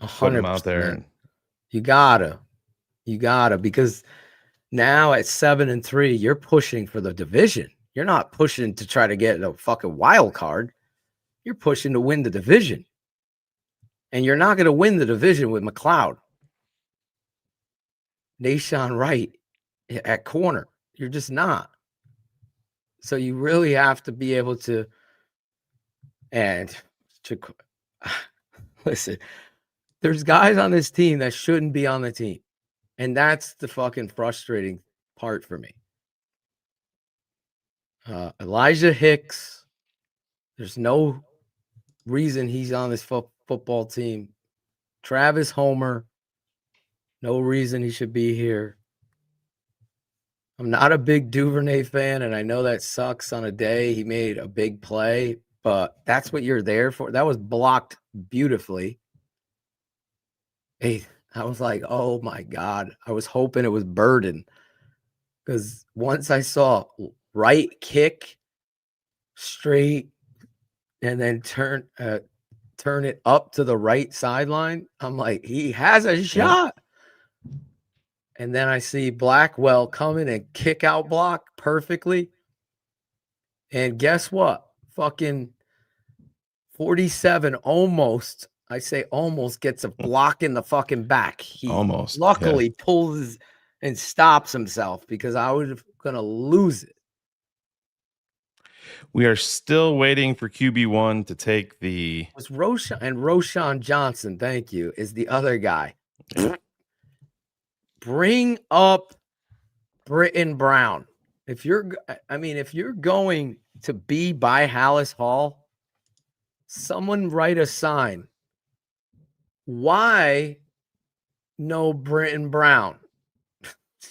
100%. Put him out there. You gotta, because now at 7-3, you're pushing for the division. You're not pushing to try to get a fucking wild card. You're pushing to win the division. And you're not going to win the division with McLeod. Nashawn Wright at corner. You're just not. So you really have to be able to listen, there's guys on this team that shouldn't be on the team. And that's the fucking frustrating part for me. Elijah Hicks, there's no reason he's on this football team. Travis Homer, no reason he should be here. I'm not a big Duvernay fan, and I know that sucks on a day he made a big play, but that's what you're there for. That was blocked beautifully. Hey, I was like, oh my God. I was hoping it was Burden, because once I saw right kick straight and then turn it up to the right sideline, I'm like, he has a shot. And then I see Blackwell come in and kick out block perfectly. And guess what? Fucking 47 almost, I say almost, gets a block in the fucking back. He luckily pulls and stops himself, because I was going to lose it. We are still waiting for QB1 to take the... It's Roshan Johnson, thank you, is the other guy. Bring up Britton Brown. If you're going to be by Hallis Hall, someone write a sign. Why no Britton Brown?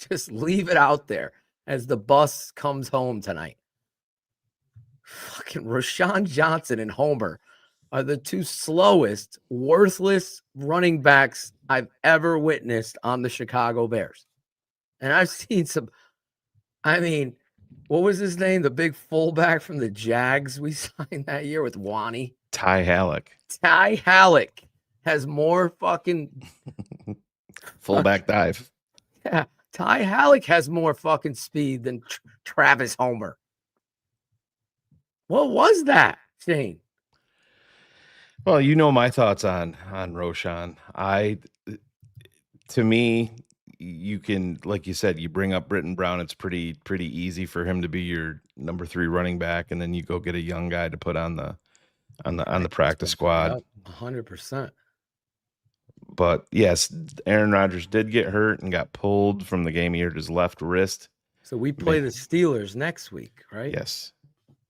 Just leave it out there as the bus comes home tonight. Fucking Rashawn Johnson and Homer are the two slowest, worthless running backs I've ever witnessed on the Chicago Bears. And I've seen some, what was his name? The big fullback from the Jags we signed that year with Wani. Ty Halleck. Ty Halleck has more fucking fullback dive. Yeah. Ty Halleck has more fucking speed than Travis Homer. What was that, Shane? Well, you know my thoughts on Roshan. To me, you can, like you said, you bring up Britton Brown. It's pretty easy for him to be your number 3 running back, and then you go get a young guy to put on the practice squad. 100%. But yes, Aaron Rodgers did get hurt and got pulled from the game. He hurt his left wrist. So we play the Steelers next week, right? Yes.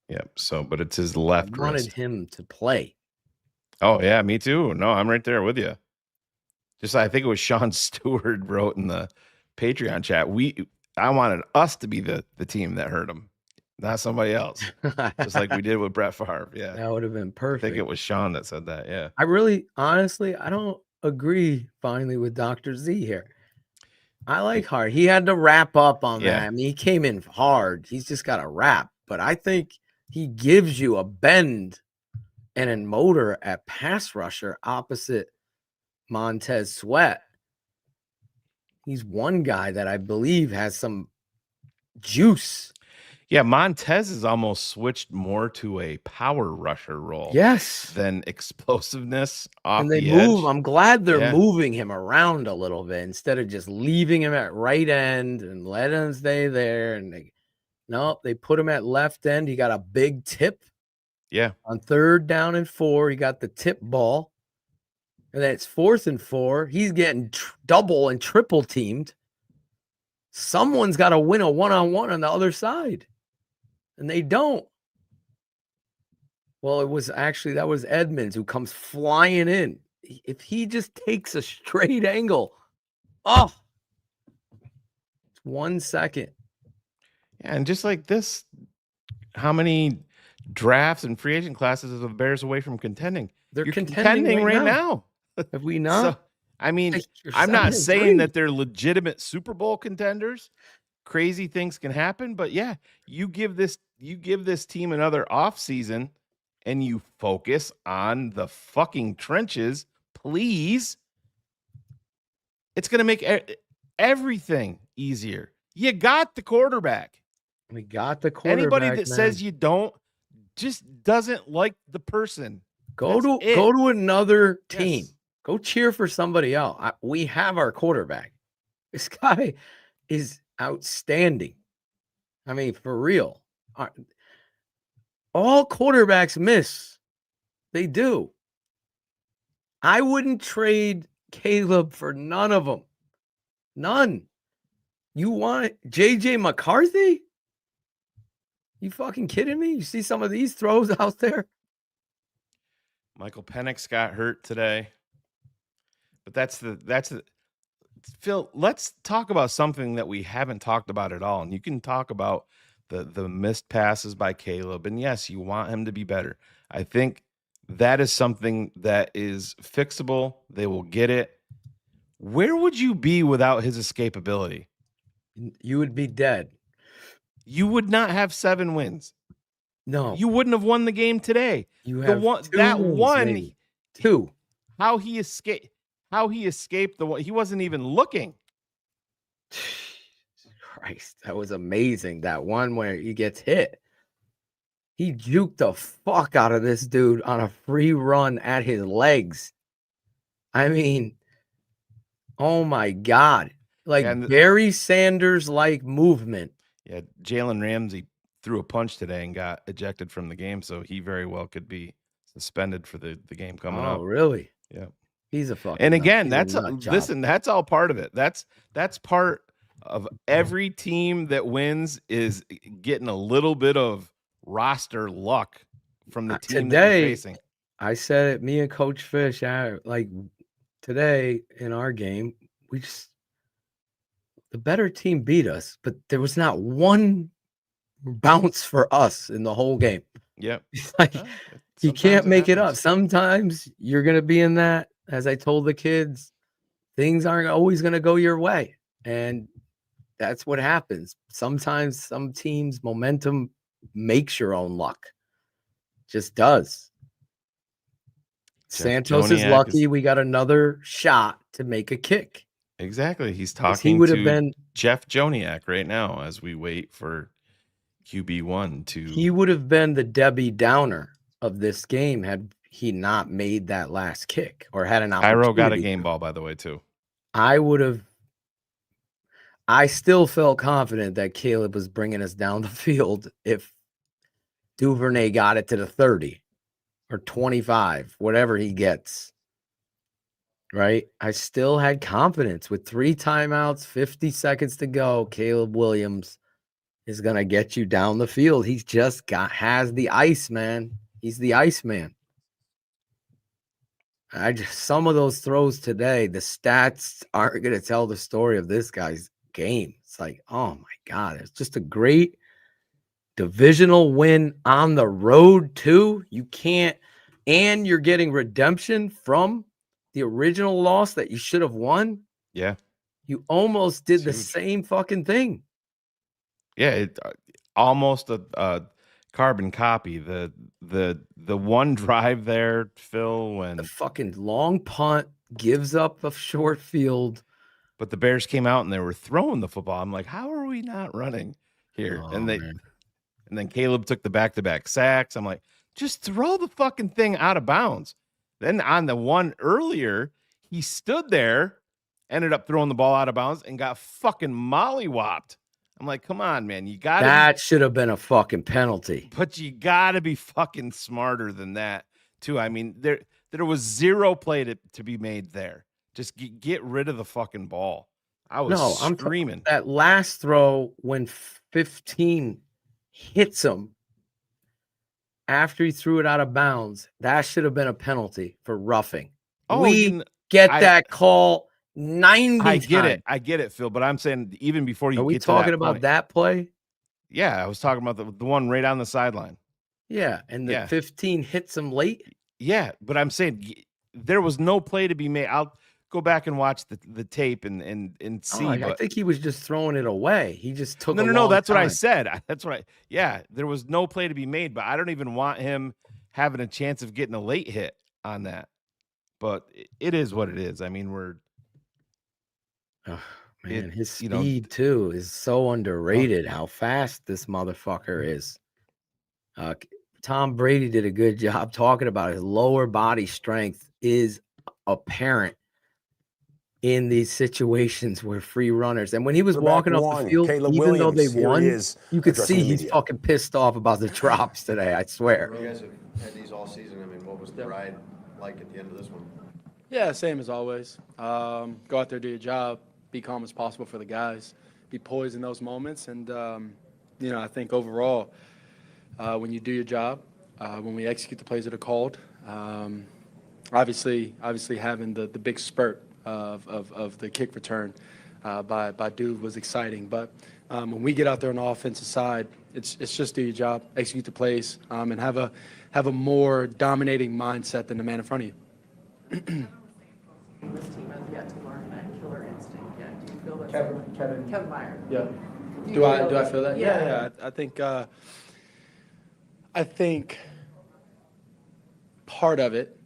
Yep. So, but it's his left I wanted wrist. him to play. Oh yeah, me too. No, I'm right there with you. Just I think it was Sean Stewart wrote in the Patreon chat. I wanted us to be the team that hurt him, not somebody else. Just like we did with Brett Favre. Yeah. That would have been perfect. I think it was Sean that said that. Yeah. I really, honestly, I don't agree finally with Dr. Z here. I like Hart. He had to wrap up on that. I mean, he came in hard. He's just got to wrap. But I think he gives you a bend and a motor at pass rusher opposite Montez Sweat. He's one guy that I believe has some juice. Yeah, Montez has almost switched more to a power rusher role. Yes. Than explosiveness off and they the move. edge. I'm glad they're moving him around a little bit instead of just leaving him at right end and letting him stay there. And they put him at left end. He got a big tip. Yeah. On 3rd down and 4, he got the tip ball. And then it's 4th and 4. He's getting double and triple teamed. Someone's got to win a one-on-one on the other side. And they don't. Well, that was Edmonds who comes flying in. If he just takes a straight angle, it's 1 second. Yeah, and just like this, how many drafts and free agent classes are the Bears away from contending? They're You're contending right now. Have we not? So, I mean, I'm not saying that they're legitimate Super Bowl contenders. Crazy things can happen, but yeah, you give this team another offseason and you focus on the fucking trenches, please. It's going to make everything easier. You got the quarterback. We got the quarterback. Anybody that says you don't just doesn't like the person. Go to another team. Yes. Go cheer for somebody else. We have our quarterback. This guy is outstanding. I mean, for real. All quarterbacks miss. They do. I wouldn't trade Caleb for none of them. None. You want JJ McCarthy? You fucking kidding me? You see some of these throws out there? Michael Penix got hurt today. But that's the Phil, let's talk about something that we haven't talked about at all. And you can talk about the missed passes by Caleb. And yes, you want him to be better. I think that is something that is fixable. They will get it. Where would you be without his escapability? You would be dead. You would not have 7 wins. No. You wouldn't have won the game today. You have two. How he escaped the one. He wasn't even looking. Christ, that was amazing. That one where he gets hit. He juked the fuck out of this dude on a free run at his legs. I mean, oh my God. Like Barry Sanders-like movement. Yeah, Jalen Ramsey threw a punch today and got ejected from the game, so he very well could be suspended for the game coming up. Oh, really? Yeah. He's a fucking And again, that's all part of it. That's part of every team that wins is getting a little bit of roster luck from the team that you're facing. I said it, me and Coach Fish, like today in our game, the better team beat us, but there was not one bounce for us in the whole game. Yep. Like you can't make it up. Sometimes you're going to be in that. As I told the kids, things aren't always going to go your way. And that's what happens. Sometimes some teams' momentum makes your own luck. Just does. Santos is lucky we got another shot to make a kick. Exactly. He's talking to Jeff Joniak right now as we wait for QB1 to... He would have been the Debbie Downer of this game had he not made that last kick or had an opportunity. Cairo got a game ball, by the way, too. I still felt confident that Caleb was bringing us down the field if Duvernay got it to the 30 or 25, whatever he gets. right? I still had confidence with 3 timeouts, 50 seconds to go. Caleb Williams is going to get you down the field. He's just has the ice, man. He's the ice man. Some of those throws today, the stats aren't going to tell the story of this guy's game. It's like, oh my God, it's just a great divisional win on the road too. You can't, and you're getting redemption from the original loss that you should have won. Yeah. You almost did the same fucking thing. Yeah, it almost a carbon copy. The one drive there, Phil, when the fucking long punt gives up a short field. But the Bears came out and they were throwing the football. I'm like, how are we not running here? Oh, and man. then Caleb took the back-to-back sacks. I'm like, just throw the fucking thing out of bounds. Then on the one earlier, he stood there, ended up throwing the ball out of bounds and got fucking mollywopped. I'm like, come on, man. You got that should have been a fucking penalty. But you got to be fucking smarter than that, too. I mean, there was zero play to be made there. Just get rid of the fucking ball. I was screaming. That last throw when 15 hits him after he threw it out of bounds, that should have been a penalty for roughing. Oh, we get that call 90 times. I get it, Phil. But I'm saying even before you Are we get talking to that about point, that play? Yeah, I was talking about the one right on the sideline. Yeah, and the 15 hits him late. Yeah, but I'm saying there was no play to be made. I'll go back and watch the tape and see. I think he was just throwing it away. He just took no. That's what I said. That's what there was no play to be made, but I don't even want him having a chance of getting a late hit on that. But it is what it is. I mean, man, his speed too is so underrated. How fast this motherfucker is. Tom Brady did a good job talking about his lower body strength is apparent in these situations where free runners, and when he was walking off the field, even though they won, you could see he's fucking pissed off about the drops today. I swear. You guys have had these all season. I mean, what was the ride like at the end of this one? Yeah, same as always. Go out there, do your job, be calm as possible for the guys, be poised in those moments, and I think overall, when you do your job, when we execute the plays that are called, obviously having the big spurt of the kick return by Dude was exciting. But when we get out there on the offensive side, it's just do your job, execute the plays, and have a more dominating mindset than the man in front of you. This team has yet to learn that killer instinct yet. Do you feel that? Kevin Meyer. Yeah. Do I feel that? Yeah. I think part of it,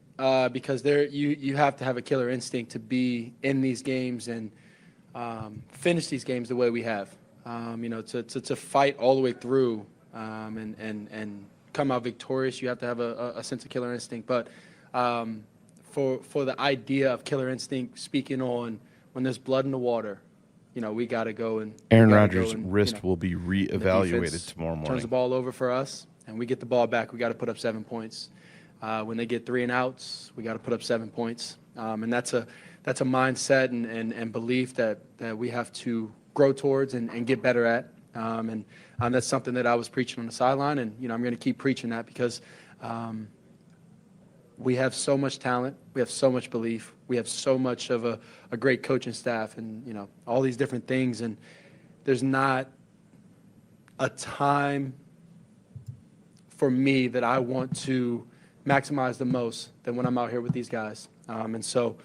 because you have to have a killer instinct to be in these games and finish these games the way we have. To fight all the way through and come out victorious, you have to have a sense of killer instinct. But for the idea of killer instinct, speaking on when there's blood in the water, we got to go and Aaron Rodgers' wrist will be reevaluated tomorrow morning. Turns the ball over for us, and we get the ball back. We got to put up 7 points. When they get 3 and outs, we got to put up 7 points, and that's a mindset and belief that we have to grow towards and get better at. And that's something that I was preaching on the sideline, and I'm going to keep preaching that because we have so much talent, we have so much belief, we have so much of a great coaching staff, and all these different things, and there's not a time for me that I want to maximize the most than when I'm out here with these guys. And so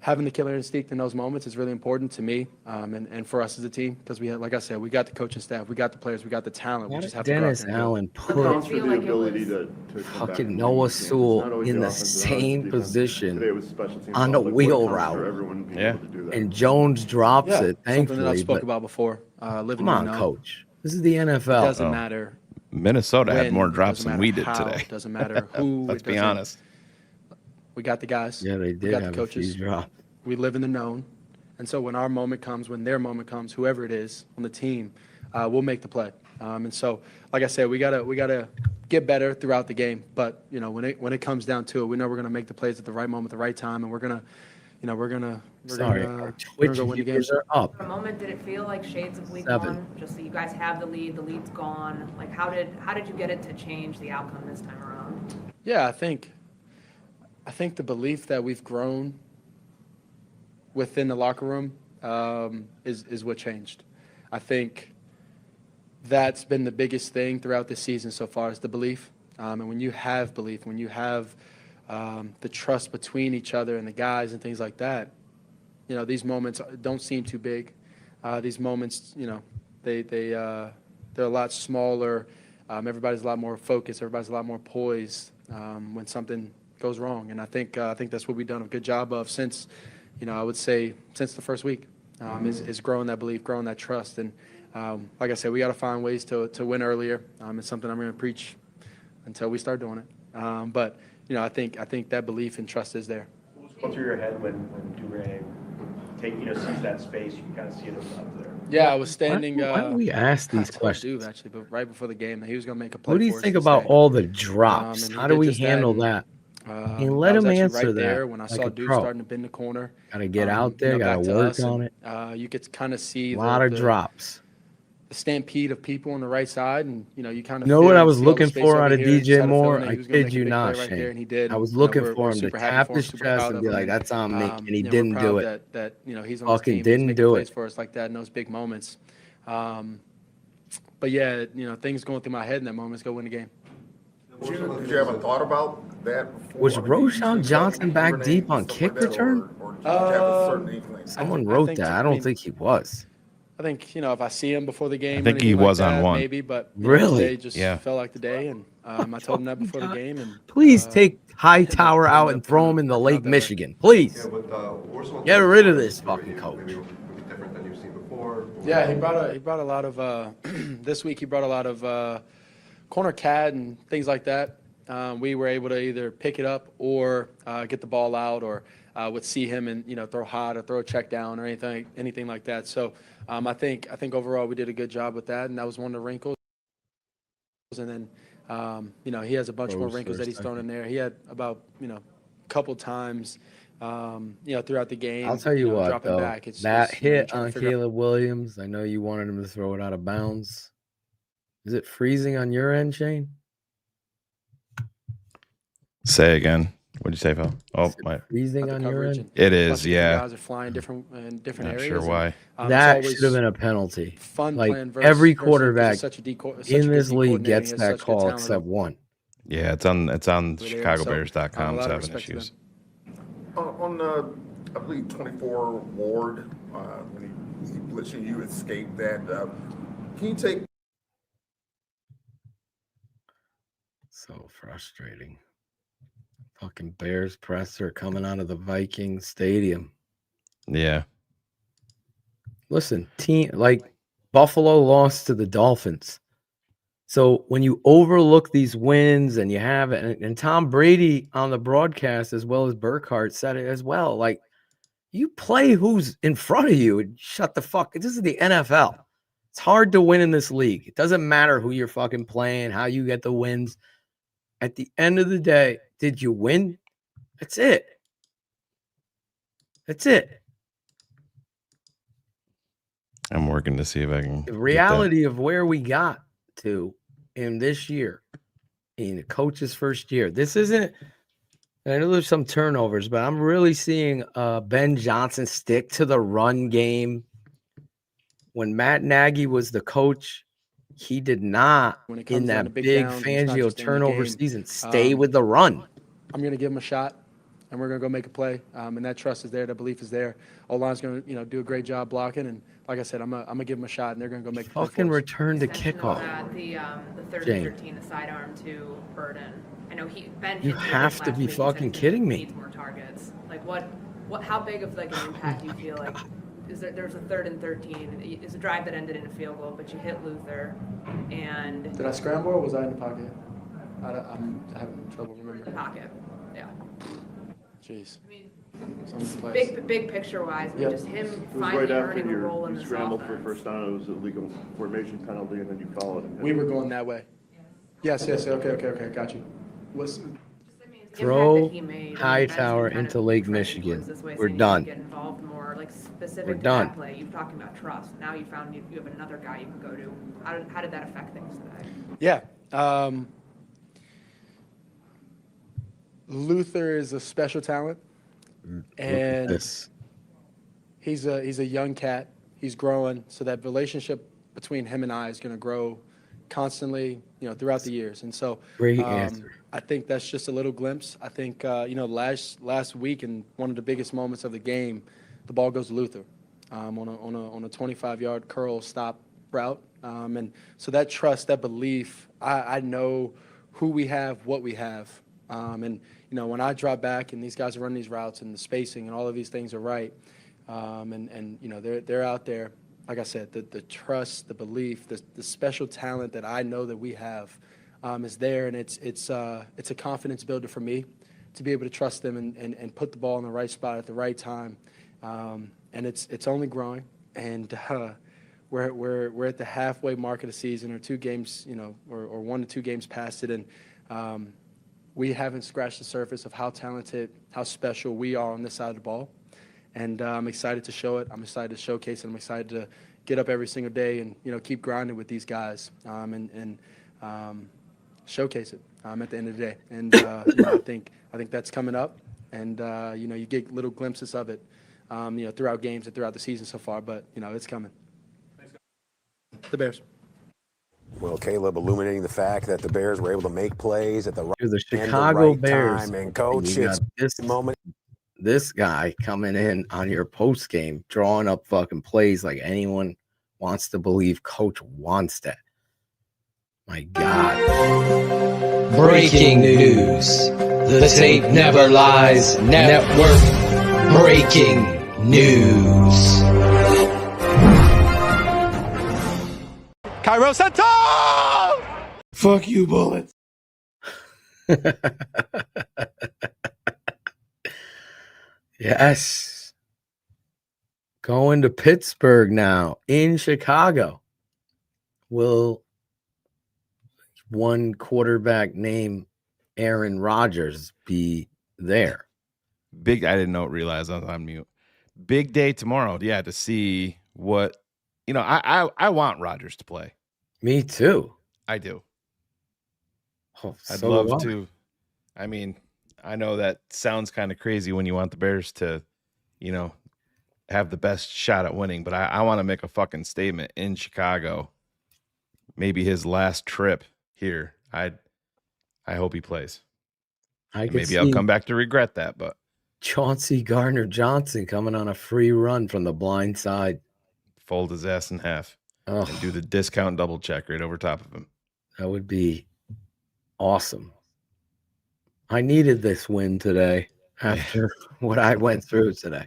having the killer instinct in those moments is really important to me and for us as a team, because we have, like I said, we got the coaching staff, we got the players, we got the talent. We just have Dennis to go out there Allen put fucking Noah Sewell in the same position on the wheel route. Yeah. And Jones drops it, thankfully. Something that I spoke about before. Come on, coach. This is the NFL. It doesn't matter. Minnesota had when, more drops than we did how, today. It doesn't matter who. Let's be honest. We got the guys. Yeah, they We did got have the coaches. a few drops. We live in the known. And so when our moment comes, when their moment comes, whoever it is on the team, we'll make the play. And so, like I said, we gotta get better throughout the game. But when it comes down to it, we know we're gonna make the plays at the right moment, the right time, and we're gonna we're gonna Twitch go win the game. viewers are up. For a moment, did it feel like shades of week 7. one? Just that you guys have the lead's gone. Like, how did you get it to change the outcome this time around? Yeah, I think the belief that we've grown within the locker room is what changed. I think that's been the biggest thing throughout the season so far is the belief. And when you have belief, when you have the trust between each other and the guys and things like that, these moments don't seem too big. These moments, they're a lot smaller. Everybody's a lot more focused. Everybody's a lot more poised when something goes wrong. And I think that's what we've done a good job of since, I would say since the first week, is growing that belief, growing that trust. And like I said, we got to find ways to win earlier. It's something I'm going to preach until we start doing it. But I think that belief and trust is there. What was going through your head when Durant sees that space? You can kind of see it up there. Yeah, I was standing. Why do we ask these questions? Actually, but right before the game, he was going to make a play. What do you think about all the drops? How do we handle that? Let him answer that. When I saw Duke starting to bend the corner, gotta get out there, gotta work on it. You could kind of see a lot of drops. The stampede of people on the right side, and you kind of know what I was looking for out of DJ Moore. I kid you not, Shane. He did. I was looking for him to tap his chest and be like, "That's on me," and he didn't do it. That he's on fucking didn't do it for us like that in those big moments. But yeah, things going through my head in that moment. Let's go win the game. Did you have a thought about that before? Was Roshan Johnson back deep on kick return? Someone wrote that. I don't think he was. I think, if I see him before the game, I think he was on one. Maybe, but really, today just felt like the day, and I told him that before the game. And please take Hightower out and throw him in the Lake Michigan, please. Get rid of this fucking coach. Yeah, he brought a lot of this week. He brought a lot of corner cat and things like that. We were able to either pick it up or get the ball out, or would see him and throw hot or throw a check down or anything like that. So I think overall we did a good job with that, and that was one of the wrinkles. And then he has a bunch more wrinkles that he's thrown in there. He had about a couple times throughout the game. I'll tell you what, though, back, that hit on Caleb Williams. I know you wanted him to throw it out of bounds. Is it freezing on your end, Shane? Say again. What did you say, Phil? Oh, my. Freezing on your end? It is, yeah. Guys are flying in different Not areas. sure why. That should have been a penalty. Fun like playing versus, every quarterback in this league gets that call except one. Yeah, it's on ChicagoBears.com. So having issues. On I believe 24 Ward, when he blitz you escaped that. Can you take? So frustrating. Fucking Bears presser coming out of the Vikings stadium. Yeah. Listen, Buffalo lost to the Dolphins. So when you overlook these wins and you have it, and Tom Brady on the broadcast as well as Burkhardt said it as well, like you play who's in front of you and shut the fuck. This is the NFL. It's hard to win in this league. It doesn't matter who you're fucking playing, how you get the wins. At the end of the day, did you win? That's it. That's it. I'm working to see if I can. The reality of where we got to in this year, in the coach's first year. This isn't, I know there's some turnovers, but I'm really seeing Ben Johnson stick to the run game. When Matt Nagy was the coach, he did not, in that big Fangio turnover season, stay with the run. I'm going to give him a shot, and we're going to go make a play. And that trust is there. That belief is there. O-line's going to, do a great job blocking. And like I said, I'm going to give him a shot, and they're going to go make a play. Fucking return to kickoff. The third and 13, the sidearm to Burden. I know Ben. You have to be fucking kidding me. Needs more targets. Like how big of an impact do you feel like? There's a 3rd and 13. It's a drive that ended in a field goal, but you hit Luther, and did I scramble or was I in the pocket? I'm having trouble remembering. The pocket, yeah. Jeez. I mean, big picture wise, just him finally earning a role in this offense. Scrambled for first down. It was a legal formation penalty, and then you followed it. We were going that way. Yes. Okay. Got you. Just, I mean, Throw he made, Hightower kind into of Lake trending Michigan. towards this way, We're saying you done. should get involved more, like specific We're to done. that play. You're talking about trust. Now you found you have another guy you can go to. How did that affect things today? Yeah. Luther is a special talent, and he's a young cat. He's growing, so that relationship between him and I is going to grow constantly, throughout the years. And so, Great answer. I think that's just a little glimpse. I think last week, in one of the biggest moments of the game, the ball goes to Luther on a 25-yard curl stop route, and so that trust, that belief, I know who we have, what we have, and when I drop back and these guys are running these routes and the spacing and all of these things are right, and they're out there. Like I said, the trust, the belief, the special talent that I know that we have is there, and it's a confidence builder for me to be able to trust them and put the ball in the right spot at the right time, and it's only growing, and we're at the halfway mark of the season, or 2 games, or 1 to 2 games past it, and we haven't scratched the surface of how talented, how special we are on this side of the ball. And I'm excited to show it. I'm excited to showcase it. I'm excited to get up every single day and keep grinding with these guys and showcase it at the end of the day. And I think that's coming up. And you get little glimpses of it throughout games and throughout the season so far. But it's coming. The Bears. Well, Caleb illuminating the fact that the Bears were able to make plays at the right, The and Chicago right Bears. time. And coach, you it's got this moment. This guy coming in on your post game, drawing up fucking plays like anyone wants to believe coach wants that. My God. Breaking news. The tape never lies. Network breaking news. Cairo Santo! Fuck you, Bullets. Yes. Going to Pittsburgh now, in Chicago. Will one quarterback named Aaron Rodgers be there? I didn't realize I was on mute. Big day tomorrow. Yeah, to see what I want Rodgers to play. Me too. I do. Oh, I'd so love to. I mean, I know that sounds kind of crazy when you want the Bears to, have the best shot at winning, but I want to make a fucking statement in Chicago. Maybe his last trip here. I hope he plays. Maybe I'll come back to regret that, but Chauncey Gardner-Johnson coming on a free run from the blind side. Fold his ass in half and do the discount double check right over top of him. That would be awesome. I needed this win today after what I went through today.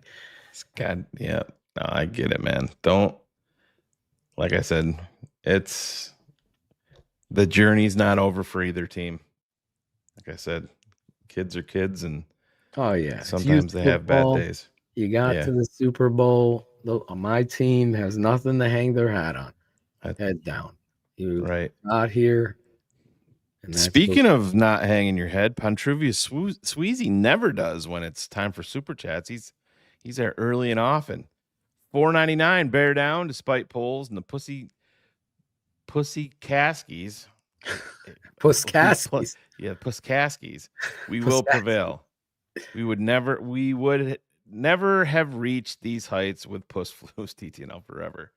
God, yeah. No, I get it, man. Like I said, the journey's not over for either team. Like I said, kids are kids, and sometimes they have bad days. You got to the Super Bowl. My team has nothing to hang their hat on. Head down. You got here. Speaking of not hanging your head, Pontruvius Sweezy never does when it's time for super chats. He's there early and often. $4.99 bear down despite polls and the pussy Caskies. Puskaskis. Yeah, Puskaskis. We will prevail. We would never have reached these heights with Puss Flu's TTNL forever.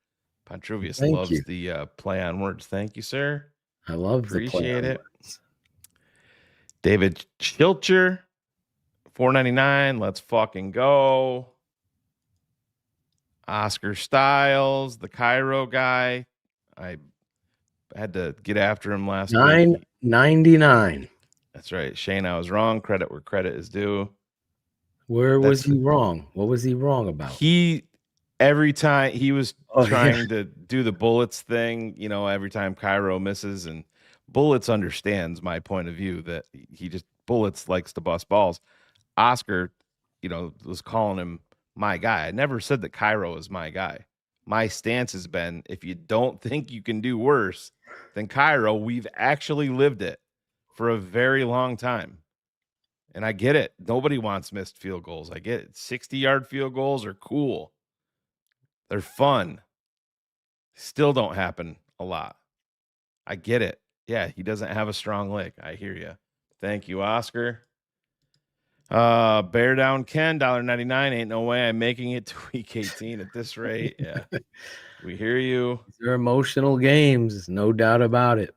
Pontruvius loves the play on words. Thank you, sir. I love Appreciate it. David Schilcher, $4.99. Let's fucking go. Oscar Styles, the Cairo guy. I had to get after him last week. $9.99. That's right. Shane, I was wrong. Credit where credit is due. Where was he wrong? What was he wrong about? Every time he was trying to do the Bullets thing, every time Cairo misses, and Bullets understands my point of view that Bullets likes to bust balls. Oscar, was calling him my guy. I never said that Cairo is my guy. My stance has been, if you don't think you can do worse than Cairo, we've actually lived it for a very long time. And I get it. Nobody wants missed field goals. I get it. 60-yard field goals are cool. They're fun. Still don't happen a lot. I get it. Yeah, he doesn't have a strong leg. I hear you. Thank you, Oscar. Bear down Ken, $1.99. Ain't no way I'm making it to week 18 at this rate. Yeah. We hear you. They're emotional games, no doubt about it.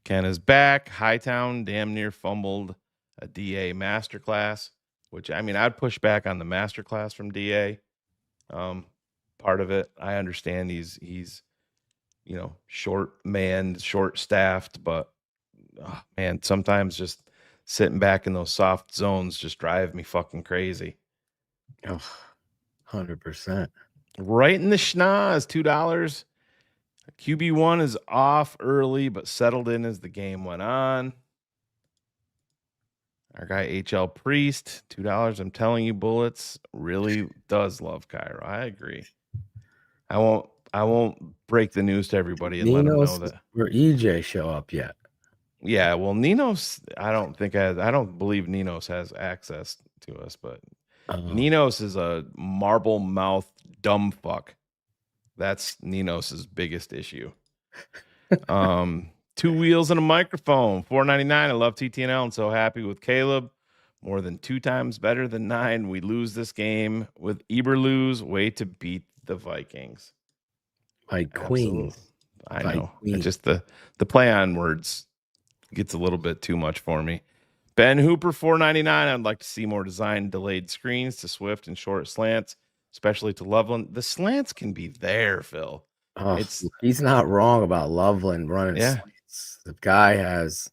Ken is back. Hightown damn near fumbled a DA masterclass, which, I mean, I'd push back on the masterclass from DA. Part of it, I understand he's short-manned, short-staffed, but man, sometimes just sitting back in those soft zones just drive me fucking crazy. Oh, 100%. Right in the schnoz, $2. QB1 is off early, but settled in as the game went on. Our guy HL Priest, $2. I'm telling you, Bullets really does love Cairo. I agree. I won't break the news to everybody and let them know that. Or EJ show up yet? Yeah, well, Ninos, I don't believe Ninos has access to us, but Ninos is a marble mouth dumb fuck. That's Ninos's biggest issue. 2 wheels and a microphone, $4.99. I love TTNL and so happy with Caleb. More than 2 times better than 9. We lose this game with Eberlus. Way to beat the Vikings. My queen. I know. It's just the play on words gets a little bit too much for me. Ben Hooper, $4.99. I'd like to see more design delayed screens to Swift and short slants, especially to Loveland. The slants can be there, Phil. Oh, he's not wrong about Loveland running slants. The guy has,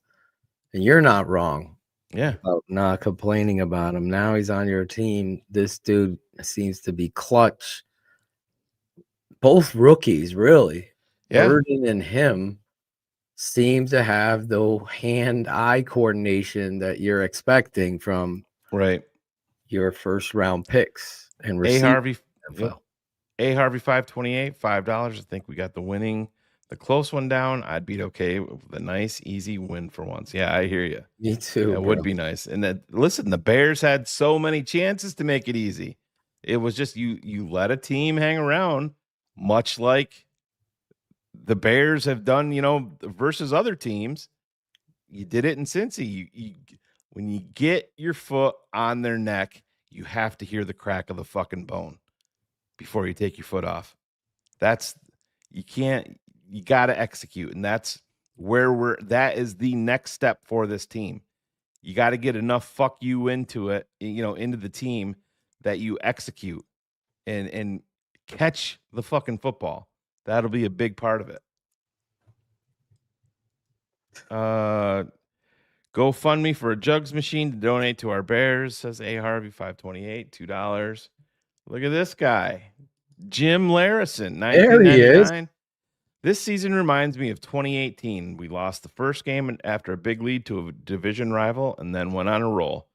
and you're not wrong. Yeah. About not complaining about him. Now he's on your team. This dude seems to be clutch. Both rookies, really. Yeah. Burden and him seem to have the hand-eye coordination that you're expecting from your first-round picks and A. Harvey 528, $5. I think we got the close one down. I'd be okay with a nice, easy win for once. Yeah, I hear you. Me too. It would be nice. And listen, the Bears had so many chances to make it easy. It was just you let a team hang around, much like the Bears have done, versus other teams. You did it in Cincy. When you get your foot on their neck, you have to hear the crack of the fucking bone before you take your foot off. You got to execute. And that's that is the next step for this team. You got to get enough fuck you into it, into the team that you execute and catch the fucking football. That'll be a big part of it. GoFundMe for a jugs machine to donate to our Bears, says A. Harvey 528, $2. Look at this guy, Jim Larison, There he is. This season reminds me of 2018. We lost the first game after a big lead to a division rival and then went on a roll.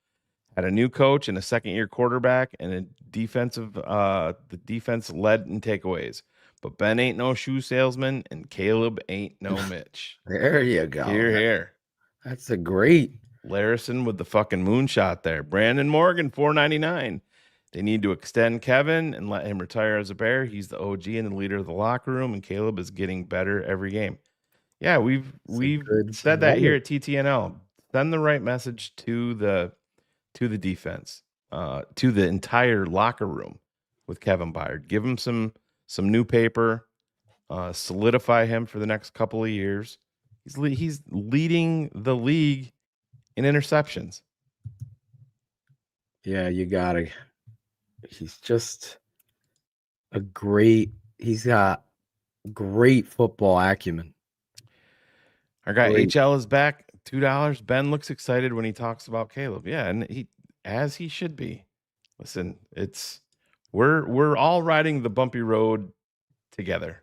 Had a new coach and a second-year quarterback and the defense led in takeaways. But Ben ain't no shoe salesman and Caleb ain't no Mitch. There you go. Here. That's a great Larison with the fucking moonshot there. Brandon Morgan, $4.99. They need to extend Kevin and let him retire as a Bear. He's the OG and the leader of the locker room, and Caleb is getting better every game. Yeah, we've said that here at TTNL. Send the right message to the defense, to the entire locker room with Kevin Byard. Give him some new paper, solidify him for the next couple of years. He's leading the league in interceptions. Yeah, you gotta. He's just he's got great football acumen. Our guy HL is back, $2. Ben looks excited when he talks about Caleb. Yeah, and he should be. Listen, we're all riding the bumpy road together,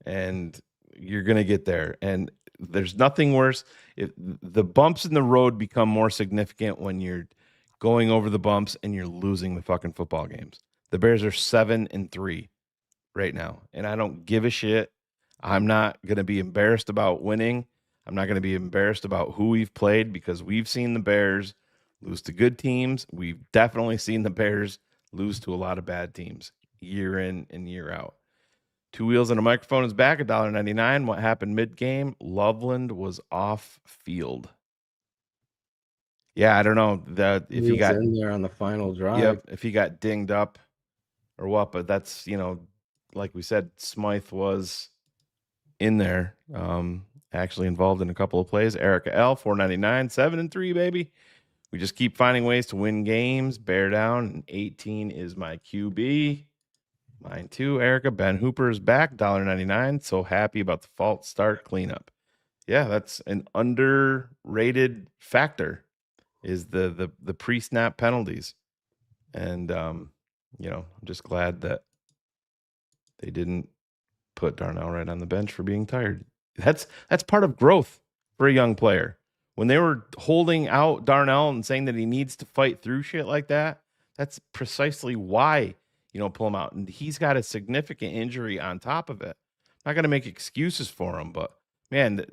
and you're gonna get there. And there's nothing worse. If the bumps in the road become more significant when you're going over the bumps and you're losing the fucking football games. The Bears are 7-3 right now, and I don't give a shit. I'm not going to be embarrassed about winning. I'm not going to be embarrassed about who we've played because we've seen the Bears lose to good teams. We've definitely seen the Bears lose to a lot of bad teams year in and year out. Two Wheels and a Microphone is back, $1.99. What happened mid-game? Loveland was off field. Yeah, I don't know that if he got in there on the final drive. Yep, if he got dinged up or what, but that's, like we said, Smythe was in there, actually involved in a couple of plays. Erica L, $4.99, 7-3, baby. We just keep finding ways to win games. Bear down, and 18 is my QB. Mine too, Erica. Ben Hooper is back, $1.99. So happy about the false start cleanup. Yeah, that's an underrated factor, is the pre-snap penalties. And I'm just glad that they didn't put Darnell right on the bench for being tired. That's part of growth for a young player. When they were holding out Darnell and saying that he needs to fight through shit like that, that's precisely why pull him out. And he's got a significant injury on top of it. I'm not going to make excuses for him, but man,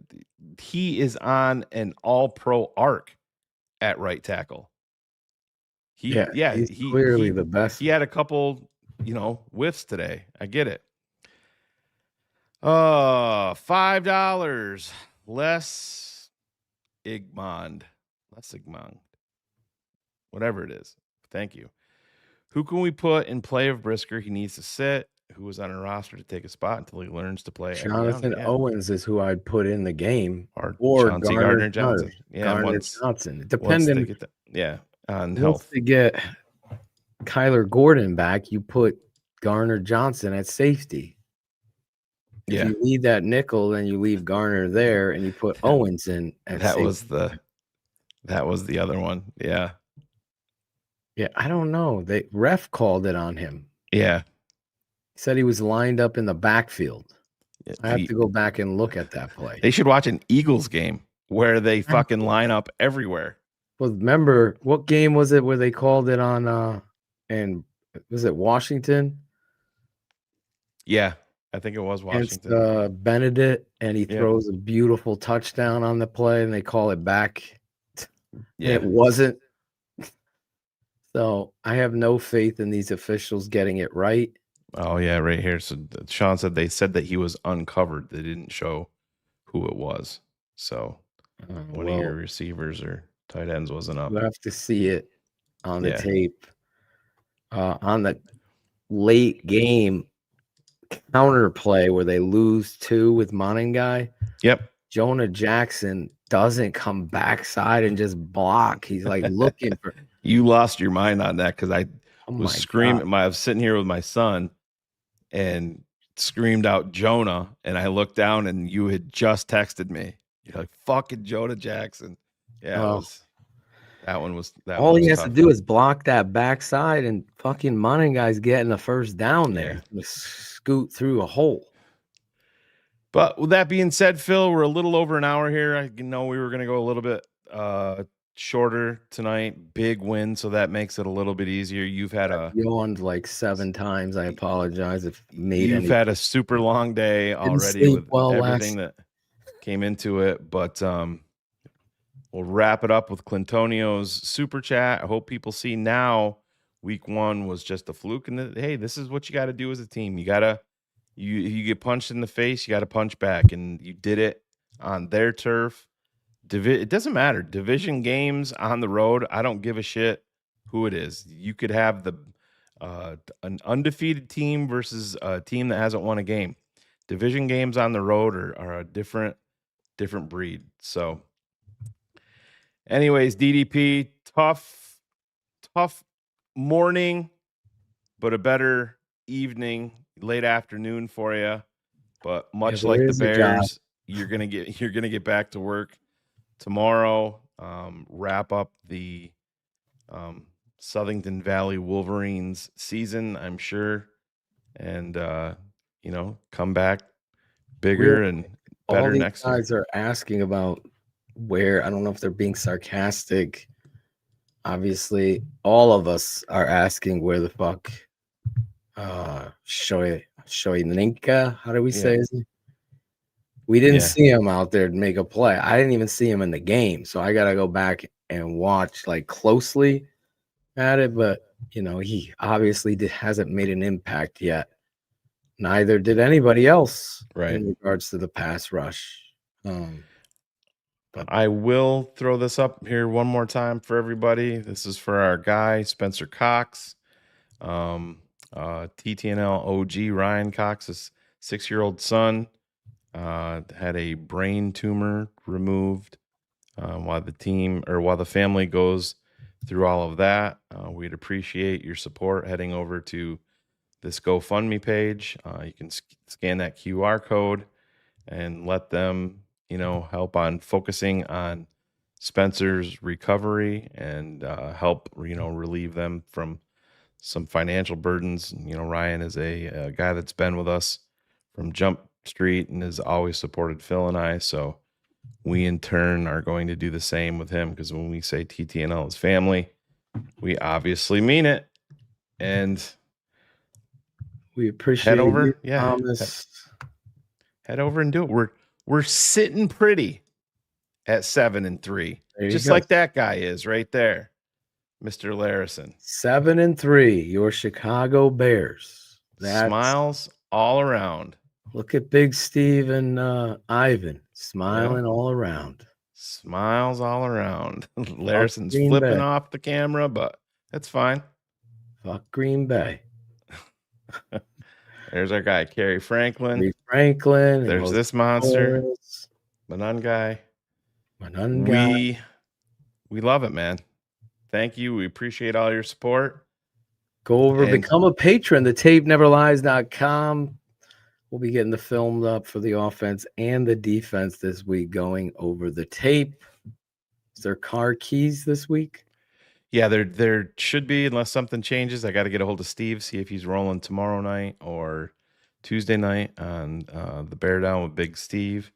he is on an all-pro arc at right tackle. He's clearly the best. He had a couple, whiffs today. I get it. $5 less Igmond, whatever it is. Thank you. Who can we put in play of Brisker? He needs to sit. Who was on a roster to take a spot until he learns to play? Jonathan Owens is who I'd put in the game, or Chauncey Gardner Johnson. Yeah, Gardner Johnson. Depending, on health. Once they get Kyler Gordon back, you put Gardner Johnson at safety. If you leave that nickel, then you leave Garner there, and you put Owens in. That was the other one. Yeah. Yeah, I don't know. The ref called it on him. Yeah. He said he was lined up in the backfield. I have to go back and look at that play. They should watch an Eagles game where they fucking line up everywhere. Well, remember, what game was it where they called it on, and was it Washington? Yeah, I think it was Washington. Against Benedict, and he throws a beautiful touchdown on the play, and they call it back. Yeah. It wasn't. So I have no faith in these officials getting it right. Oh, yeah, right here. So Sean said they said that he was uncovered. They didn't show who it was. So one of your receivers or tight ends wasn't up. You have to see it on the tape. On the late game counter play where they lose 2 with Monangai. Yep. Jonah Jackson doesn't come backside and just block. He's like looking for. You lost your mind on that because I was screaming. I was sitting here with my son and screamed out Jonah, and I looked down and you had just texted me. You're like, fucking Jonah Jackson. Yeah, that one was all he has to do is block that backside, and fucking Monangai's getting the first down there. Scoot through a hole. But with that being said, Phil, we're a little over an hour here. I know we were going to go a little bit shorter tonight. Big win, so that makes it a little bit easier. You've had yawned like 7 times. I apologize if you've had a super long day already with everything that came into it. But we'll wrap it up with Clintonio's super chat. I hope people see now week 1 was just a fluke, and hey, this is what you got to do as a team. You gotta you get punched in the face, you got to punch back, and you did it on their turf. It doesn't matter. Division games on the road, I don't give a shit who it is. You could have an undefeated team versus a team that hasn't won a game. Division games on the road are a different breed. So anyways, DDP, tough morning, but a better evening, late afternoon for you. But much like the Bears, you're gonna get back to work tomorrow. Wrap up the Southington Valley Wolverines season, I'm sure, and come back bigger and better all these next year. guys are asking about where, I don't know if they're being sarcastic. Obviously, all of us are asking where the fuck Shoy Ninka, how do we say his name? We didn't see him out there to make a play. I didn't even see him in the game, so I got to go back and watch like closely at it. But he obviously hasn't made an impact yet. Neither did anybody else in regards to the pass rush. But I will throw this up here one more time for everybody. This is for our guy, Spencer Cox. TTNL OG Ryan Cox's 6-year-old son had a brain tumor removed while the family goes through all of that. We'd appreciate your support heading over to this GoFundMe page. You can scan that QR code and let them help on focusing on Spencer's recovery and help relieve them from some financial burdens. Ryan is a guy that's been with us from Jump Street and has always supported Phil and I, so we in turn are going to do the same with him, because when we say TTNL is family, we obviously mean it. And we appreciate head over, you, Thomas. Head over and do it. We're sitting pretty at 7-3, just like that guy is right there, Mr. Larison. 7-3, your Chicago Bears. Smiles all around. Look at Big Steve and Ivan smiling all around. Smiles all around. Larison's flipping off the camera, but that's fine. Fuck Green Bay. There's our guy, Kerry Franklin. There's this monster, Manon guy. We love it, man. Thank you. We appreciate all your support. Go over, become a patron. TheTapeNeverLies.com. We'll be getting the film up for the offense and the defense this week, going over the tape. Is there car keys this week? Yeah, there should be, unless something changes. I got to get a hold of Steve, see if he's rolling tomorrow night or Tuesday night on the Bear Down with Big Steve.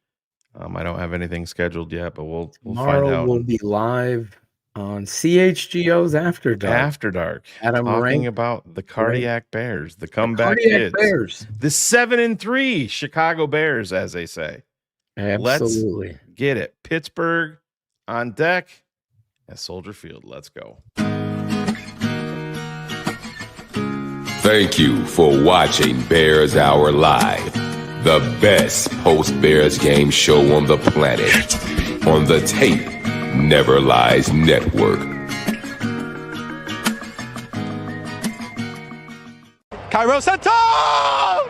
I don't have anything scheduled yet, but we'll find out. We'll be live on CHGO's After Dark. After Dark. Adam talking about the Cardiac Bears, the comeback kids. Bears. The 7-3 Chicago Bears, as they say. Absolutely. Let's get it. Pittsburgh on deck at Soldier Field. Let's go. Thank you for watching Bears Hour Live, the best post-Bears game show on the planet, on the Tape Never Lies Network. Cairo Santos!